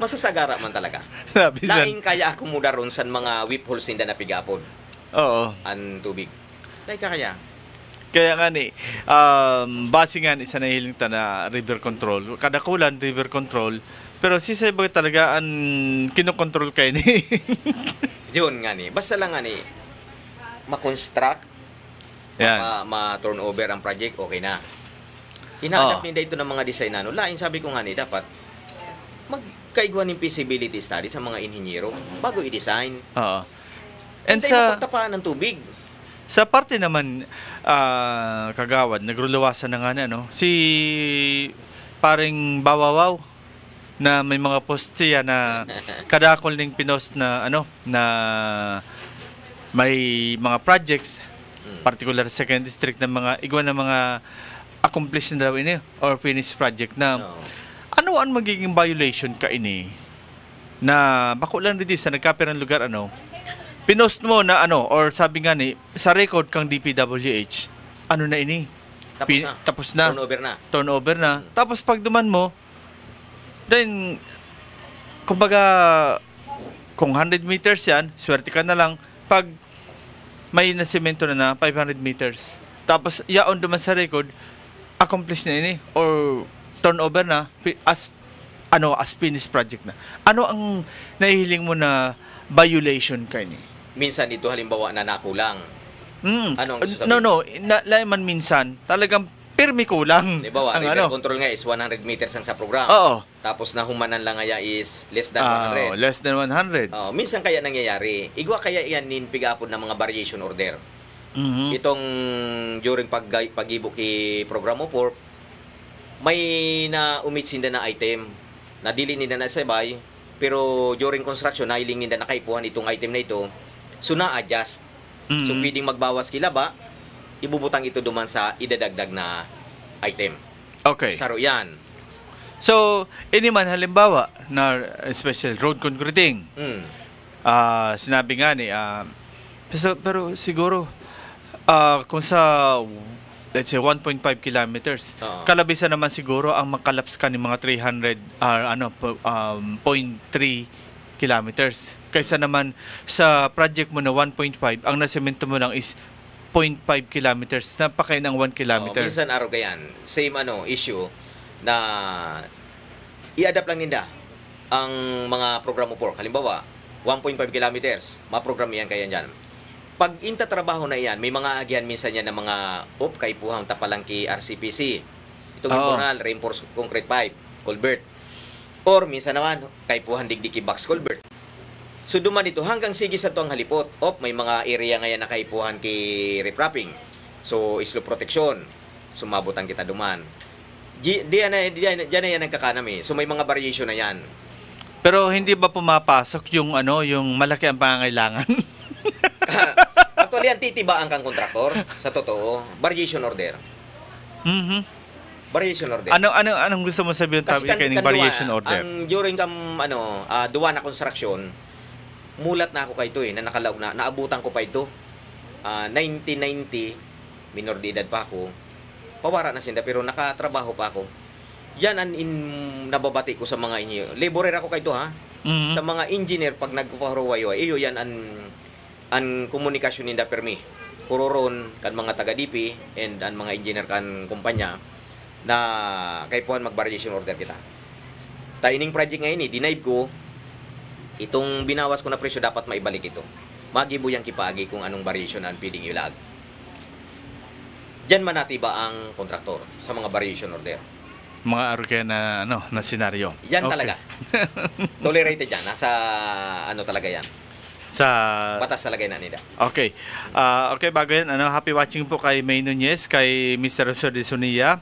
Masasagara man talaga. Lain kaya ako muda ron sa mga whip holes ninda na pigapod. Oo. Ang tubig. Dahil kaya. Kaya nga ni, base nga ni sa nahiling ta na river control. Kadakulan, river control. Pero si Sebo talaga ang kinokontrol kayo ni. Yun nga ni. Basta lang nga ni, ma-construct, ma-turnover ang project, okay na. Hinahanap nila ito ng mga design lain sabi ko nga ni, dapat magkaigwan ng feasibility study sa mga inhinyero bago i-design. Oo. And sa pagtapaan ng tubig. Sa parte naman, kagawad, nagruluwasan na nga na, si paring Bawawaw na may mga post siya na kadakol ng pinost na na may mga projects, particular second district ng mga igwan ng mga accomplished na daw ini or finished project na ano ang magiging violation ka ini na bako lang dito sa nagkapirang lugar pinost mo na or sabi nga ni sa record kang DPWH na ini tapos na turnover na tapos pag duman mo then kumbaga kung 100 meters yan, swerte ka na lang pag may nasemento na 500 meters. Tapos, yaon duman sa record, accomplish na ini or turnover na as finished project na. Ano ang nahihiling mo na violation kay ni? Minsan dito halimbawa na nakulang. Ano ang sasabihin? No. Laiman minsan, talagang pirmi kulang. Halimbawa, ang river control nga is 100 meters ang sa program. Oo. Tapos nahumanan lang nga is less than 100. Less than 100. Minsan kaya nangyayari. Igwa kaya yan ninpigapon ng mga variation order. Mhm. Itong during pag-ibo ki programo for may na umitsinda na item na dili nila na sabay pero during construction nailing nila nakaipuhan itong item na ito so na-adjust. So pwedeng magbawas kilaba ibubutang ito duman sa idadagdag na item. Okay. Saro yan. So, ini man halimbawa na special road concreting. Sinabi nga ni pero siguro kung sa let's say 1.5 kilometers, kalabisan naman siguro ang makalaps ka ng mga 0.3 kilometers. Kaysa naman sa project mo na 1.5, ang nasemento mo lang is 0.5 kilometers. Napakain ng 1 kilometer. Minsan araw kayan, same issue na i-adapt lang ninda ang mga programo por. Halimbawa, 1.5 kilometers, maprogram yan kaya dyan. Pag intatrabaho na yan, may mga agyan minsan yan ng mga kaipuhang tapalang ki RCPC. Itong informal, reinforced concrete pipe, culvert. Or minsan naman, kaipuhan digdiki box culvert. So duman dito hanggang sige sa tuang halipot. May mga area ngayon na kaipuhan ki repropping. So slope protection. Sumabot ang kita duman. Diyan na yan nagkakanami. So may mga variation na yan. Pero hindi ba pumapasok yung yung malaki ang pangangailangan? Actually, ang titibaan kang kontraktor sa totoo, variation order. Variation order. Anong gusto mo sabihin tabi kay ning variation order? Ang during duwa na construction, mulat na ako kay ito na nakalaog na naabutan ko pa ito. 1990 minor de edad pa ako. Pawara na sinda pero nakatrabaho pa ako. Yan ang nababati ko sa mga inyo. Laborer ako kay ito ha. Sa mga engineer pag nagpaparuwayo iyo yan ang komunikasyon ninda permi. Puroron kan mga taga DP and ang mga engineer kan kumpanya na kay puan mag-variation order kita. Taining project ngayon denied ko itong binawas ko na presyo dapat maibalik ito. Magibo yang kipagi kung anong variation ang pwedeng ilag. Diyan man natiba ang kontraktor sa mga variation order. Mga arke na na senaryo. Yan talaga. Tolerated yan. Nasa talaga yan. Sa batas talaga yan nila. Okay. Okay, bago yan, happy watching po kay May Nunez, kay Mr. Rocio de Sonia.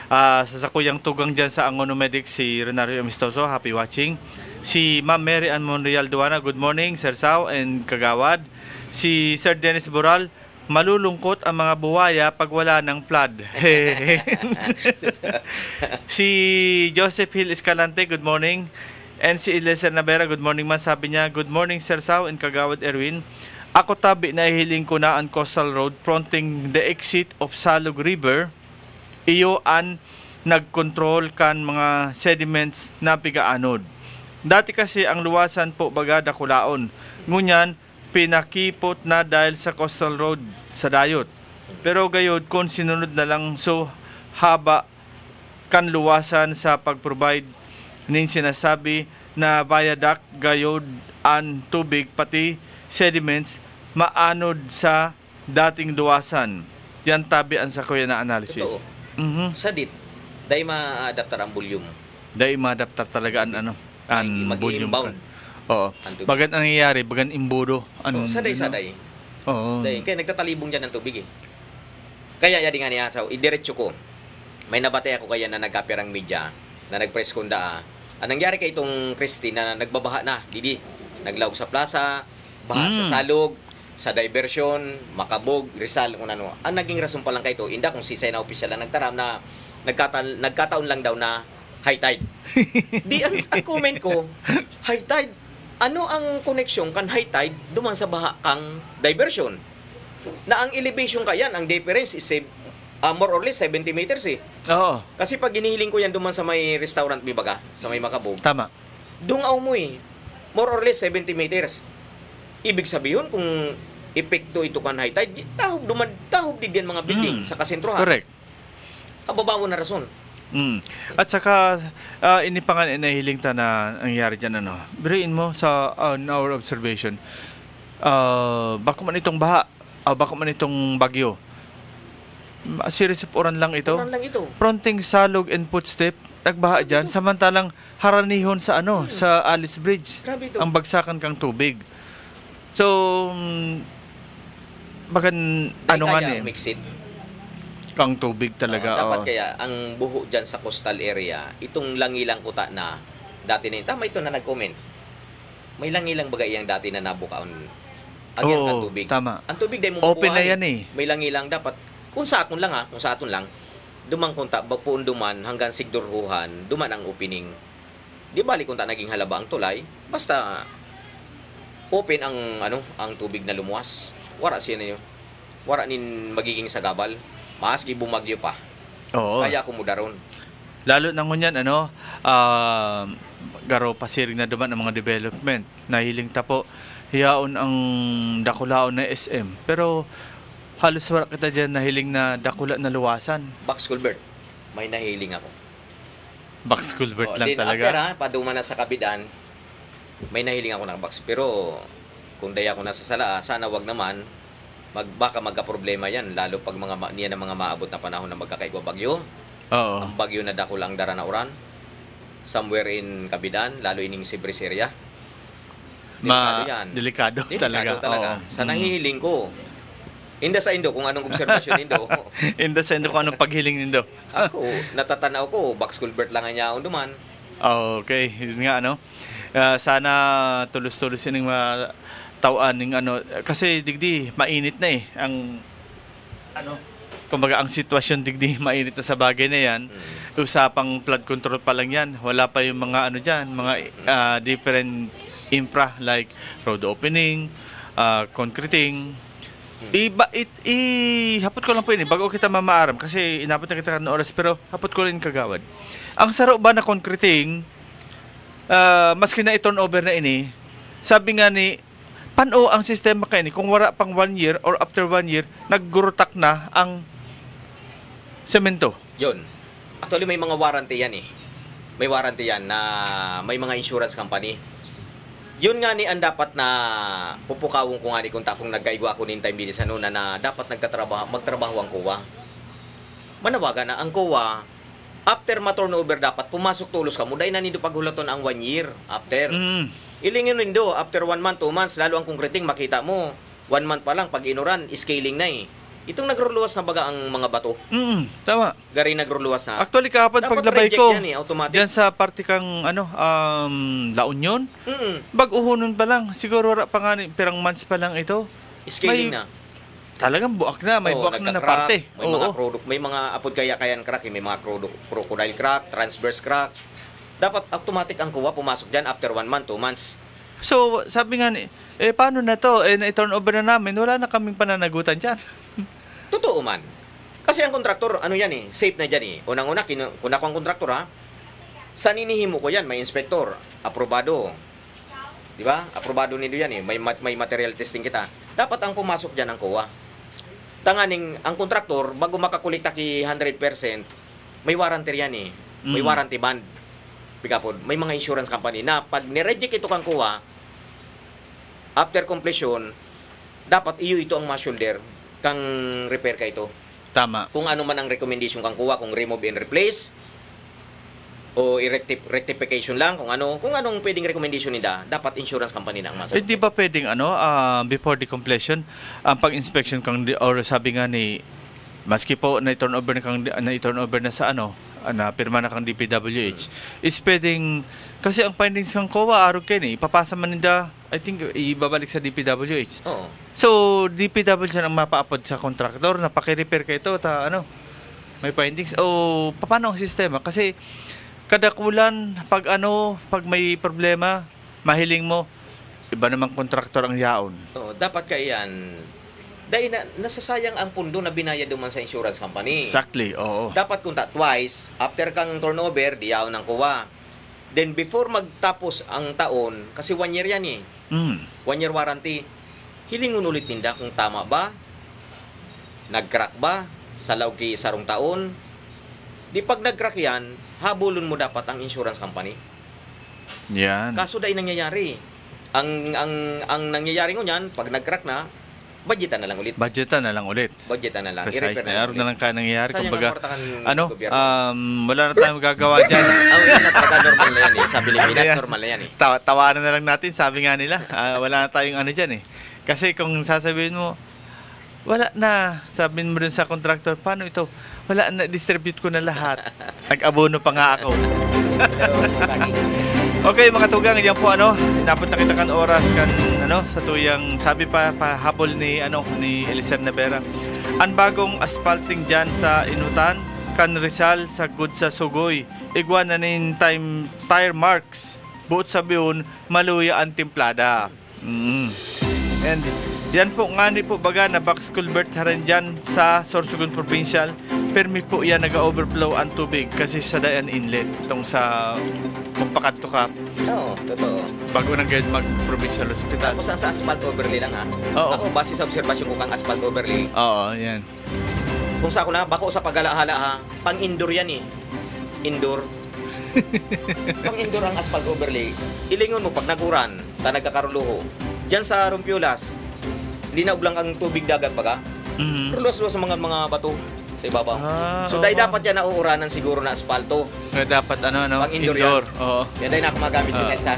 Sa sakuyang tugang dyan sa Angono Medic, si Renario Amistoso, happy watching. Si Ma'am Mary Ann Monreal Duana, good morning, Sir Sao and Kagawad. Si Sir Dennis Boral, malulungkot ang mga buwaya pag wala ng flood. Si Joseph Hill Escalante, good morning. And si Eliezer Navera, good morning man. Sabi niya, good morning Sir Sao and Kagawad Erwin. Ako tabi na hiling ko na ang Coastal Road fronting the exit of Salug River. Iyo an nagkontrol kan mga sediments na pigaanod. Dati kasi ang luwasan po baga Dakulaon. Ngunyan, pinakipot na dahil sa Coastal Road sa dayot. Pero gayod kung sinunod na lang so haba kan luwasan sa pag-provide ning sinasabi na viaduct gayod ang tubig pati sediments maanod sa dating luwasan. Yan tabi ang sa kuya na analysis. Sa dit, dahil ma-adaptar ang volume. Dahil ma-adaptar talaga ang volume. Oo. Bagan ang nangyayari, bagan imbudo. Saday. Oo. Kaya nagtatalibong dyan ng tubig Kaya yadi nga niya, idiretso ko. May nabatay ako kaya na nagkapirang media, na nag-press kunda. Ang nangyari kay itong Christy na nagbabaha na, didi. Naglaog sa plaza, baha sa Salog, sa diversion, Makabog, Rizal, kung ano. Ang naging rason pa lang kay ito, inda kung sisay na opisyal na nagtaram na nagkataon lang daw na high tide. Di ang comment ko, high tide. Ano ang connection kan high tide duman sa baha kang diversion? Na ang elevation kayan, ang difference is more or less 70 meters eh. Oo. Kasi pag ginihiling ko yan duman sa may restaurant bibaga, sa may Makabog. Tama. Dungaw mo eh. more or less 70 meters. Ibig sabihin kung epekto ito kan high tide, tahob din yan mga building sa kasentrohan. Correct. Ang babago na rason. At saka, ini pa nga nahiling ta na nangyari dyan, ano. Birain mo sa on our observation, bako man itong baha, bako man itong bagyo. Series of oran lang ito. Oran lang ito. Fronting salog and footstep, nagbaha dyan. Samantalang haranihon sa sa Alice Bridge. Grabe ito. Ang bagsakan kang tubig. So, bagan, ano nga ni? Mix it. Kang tubig talaga. Dapat kaya, ang buho dyan sa coastal area, itong langilang kuta na, dati na yun, tama ito na nag-comment. May langilang bagay yung dati na nabukaon. Agyan ang tubig. Tama. Ang tubig dahil Open na yan eh. May langilang dapat, kung sa aton lang kung sa aton lang, dumang kunta, bagpuon duman, hanggang sigdurhuhan, duman ang opening. Di bali kunta naging halaba ang tulay, basta open ang tubig na lumuwas. Wara siya na yun. Wara nin magiging sagabal. Maski bumagyo pa. Oo. Kaya kumudaron. Lalo na ngunyan, garo pasiring na duman ang mga development. Nahiling tapo, hiyaon ang dakulaon na SM. Pero halos wala kita dyan nahiling na dakula na luwasan. Box culvert. May nahiling ako. Box culvert lang talaga. After paduman na sa kabidan, may nahiling ako ng box. Pero kung daya ko nasa sala, sana wag naman. Baka magka-problema yan, lalo pag niyan ang mga maabot na panahon na magkakaigwa bagyo. Oo. Ang bagyo na dakulang dara na uran. Somewhere in Kabidan, lalo ining Sibris area. Delikado talaga. Sa nahihiling ko, inda sa Indo, kung anong observation Indo. Inda sa Indo, kung anong paghiling Indo. Ako, natatanaw ko, box culvert lang ang yaon duman. Okay, yun nga, sana tulos-tulos yun yung mga tauan ng kasi digdi mainit na ang kumbaga ang sitwasyon digdi mainit na sa bagay na yan. Usapang flood control pa lang yan, wala pa yung mga diyan, mga different infra like road opening, concreting. Hapot ko lang po yun bago kita mamaaram kasi inabot na kita ng oras, pero hapot ko rin kagawad. Ang saro ba na concreting, maski na i-turnover na ini, sabi nga ni pano ang sistema kayo kung wala pang 1 year or after 1 year, naggurutak na ang semento. Yun. Actually, may mga warranty yan eh. May warranty yan na may mga insurance company. Yun nga ni ang dapat na pupukawon ko nga ni kung tapong nagkaigwa ako nintay bilisan noon na dapat magtrabaho ang COA. Manawagan na ang COA, after ma-turnover dapat pumasok tulos ka mo dahil na nindo paghulaton ang 1 year after. Ilingin nindo after 1 month, 2 months, lalo ang concreting makita mo 1 month pa lang pag inuran, scaling na eh. Itong nagruluwas na baga ang mga bato. Tama. Gari nagruluwas na. Actually kahapon paglabay ko yan, automatic. Diyan sa parte kang La Union, bag-uhunon pa lang, siguro wala pa nga pirang months pa lang ito. Scaling na. Talagang buak na, may buak na parte. May mga product, may mga apod kayan crack, may mga crocodile crack, transverse crack. Dapat automatic ang kuha pumasok diyan after 1 month, 2 months. So, sabi nga paano na to? Na-turnover na namin, wala na kaming pananagutan diyan. Totoo man. Kasi ang kontraktor, safe na dyan eh. Unang-una, kung ako ang kontraktor sa ninihimo ko yan, may inspector, aprobado. Di ba? Aprobado nito yan eh. May material testing kita. Dapat ang pumasok dyan ang kuha. Tanganing, ang kontraktor, bago makakolekta ki 100%, may warranty yan eh. May warranty band. Bigapod, may mga insurance company na pag nireject ito kang kuha, after completion, dapat ito ang ma-shoulder kang repair ka ito. Tama. Kung ano man ang recommendation kang kuha, kung remove and replace, o rectification lang, kung anong pwedeng recommendation nila, dapat insurance company na ang masagot. Hindi ba pwedeng before the completion, ang pag-inspection kang or sabi nga ni maski po na-turnover na sa na pirma na kang DPWH is pwedeng kasi ang findings ng COA arog kayo ipapasa man nila, I think ibabalik sa DPWH. Oo. So DPWH ang mapaapod sa contractor na paki-repair ka ito may findings o paano ang sistema kasi kada kulan pag may problema mahiling mo iba namang contractor ang yaon. Dapat kaiyan dahil nasasayang ang pundo na binayad duman sa insurance company. Exactly, oo. Dapat kung twice, after kang turnover, diyaw ng kuha. Then before magtapos ang taon, kasi 1 year yan eh. 1 year warranty. Hilingon ulit ninda kung tama ba, nag-crack ba, sa loob kay sarong taon. Di pag nag-crack yan, habulon mo dapat ang insurance company. Yan. Kaso dahil nangyayari. Ang nangyayari niyan, pag nag-crack na, budgetan na lang ulit. Budgetan na lang ulit. Budgetan na lang. Precise I-repair na. Araw na lang kaya nangyayari. Sayang Kumbaga, ang kwartakan ng ano, gobyerno. wala na tayong magagawa dyan. Ang talaga normal na yan eh. Sa Pilipinas, Ayan. normal na yan eh. Tawanan na lang natin, sabi nga nila. Wala na tayong ano dyan eh. Kasi kung sasabihin mo, wala na. Sabihin mo dun sa contractor, paano ito? Wala na, distribute ko na lahat. Nag-abono pa nga ako. Okay mga tugang, yan po ano, dapat nakita kan oras kan ano sa tuyang sabi pa habol ni Elisir Navera. Ang bagong asphalting diyan sa Inutan kan Rizal sa good sa Sugoy. Igwa na nin tire marks. Buot sabiyon maluya ang timplada. And yan po nga ni po baga na box culvert haran dyan sa Sorsogon Provincial. Permi po yan nag-overflow ang tubig kasi sa Dayan Inlet itong sa Pampakanto ka. Oo, totoo. Bago nang ganyan mag-provincial hospital. Tapos ang sa asphalt overlay lang ha. Oo. Ako, base sa obserbasyon ko kang asphalt overlay, Oo, yan. kung sa ako na, bako sa pag-alahala ha, pang-indoor yan eh. Indoor. Pang-indoor ang asphalt overlay. Ilingon mo pag naguran, ta nagkakaruluho. Diyan sa Rumpulas, hindi na uglang ang tubig dagat baga. Rulos-rulos sa mga bato sa ibabaw. So dahil dapat yan nauuranan siguro na asfalto. Kaya dapat Pang-indoor indoor. Oo. Yan dahil na ako magamit yung sa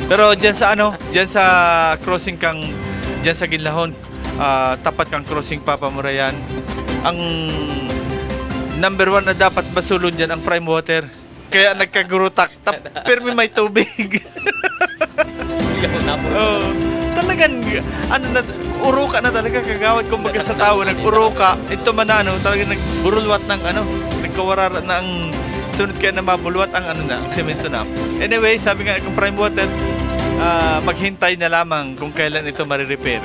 Pero diyan sa crossing kang diyan sa Ginlahon, tapat kang crossing Papa Murayan. Ang number 1 na dapat basulon diyan ang prime water. Kaya nagkagurutak. Pero may tubig. Oh, talagang uruka na talaga kagawad kumbaga sa tao nag-uruka ito man talagang nagburulwat ng nagkawarara na ang sunod kaya na mabulwat ang ang semento na. Anyway, sabi nga kung prime water maghintay na lamang kung kailan ito marirepair.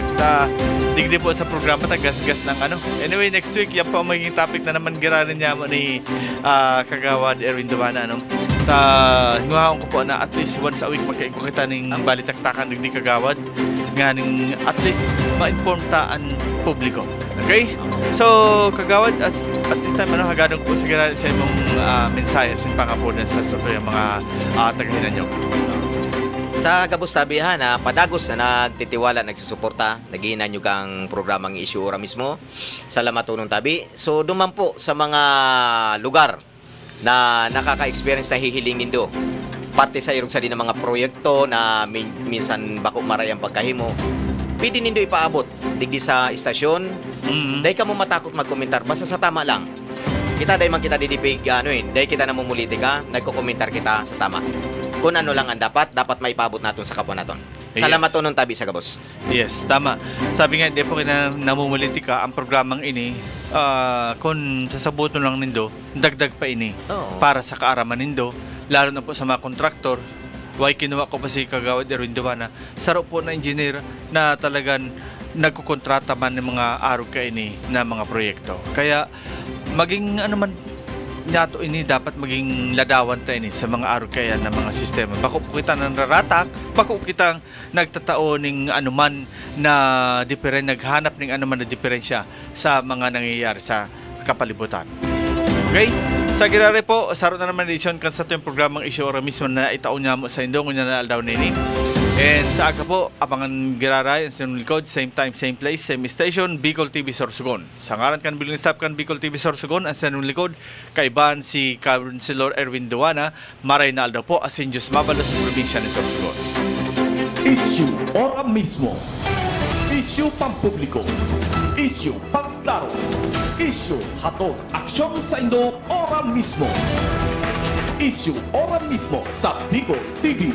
Digdi po sa programa tagasgas ng Anyway, next week yan po ang magiging topic na naman giranin niya mo ni Kagawad Erwin Duana hinguhaon ko po na at least once a week magkaiko kita ng balitaktakan ni Kagawad nga ning at least ma-inform ta ang publiko. Okay? So, Kagawad, at this time hagadong po sigara sa imong mensahe sa pangapunan sa yung mga tagahinan nyo. Sa Gabos sabihan na padagos na nagtitiwala, nagsusuporta, naghihinan nyo kang programang issue ora mismo. Salamat tunong tabi. So, duman po sa mga lugar na nakaka-experience na hihiling nindo. Parte sa irog sa din ng mga proyekto na minsan bako maray ang pagkahimo. Pwede nindo ipaabot. Digdi sa istasyon. Dahil ka mo matakot magkomentar. Basta sa tama lang. Kita dahil man kita didipig, dahil kita namumuliti ka, nagko-komentar kita sa tama. Kung ano lang ang dapat maipabot natin sa kapwa natin. Salamat tunong tabi sa Gabos. Yes, tama. Sabi nga, di po kita namumuliti ka, ang programang ini, kung sasabuto lang nindo, dagdag pa ini. Para sa kaaraman nindo, lalo na po sa mga kontraktor, why kinuha ko pa si Kagawad Erwin Duana, saro po na engineer na talagang nagkukontrata man ng mga araw ka ini na mga proyekto. Kaya, maging man nato ini dapat maging ladawan tayo ini sa mga araw kaya na mga sistema. Bako po kita nang raratak, bako kita nagtatao ning anuman na naghanap ning anuman na diferensya sa mga nangyayari sa kapalibutan. Okay? Sa girare po, saro na naman edisyon kan sa itong programang issue ora mismo na itaon niya mo sa indong kunya na aldaw nini. And sa aga po, abangan giraray ang sinong likod, same time, same place, same station, Bicol TV Sorsogon. Sa ngaran kan bilang staff kan Bicol TV Sorsogon, ang sinong likod, kaibahan si Councilor Erwin Duana, maray na aldaw po, asin Diyos Mabalos, probinsya ni Sorsogon. Issue ora mismo. Issue pampubliko. Issue pangklaro. Issue hatod aksyon sa Indo ora mismo. Issue ora mismo sa Bicol TV.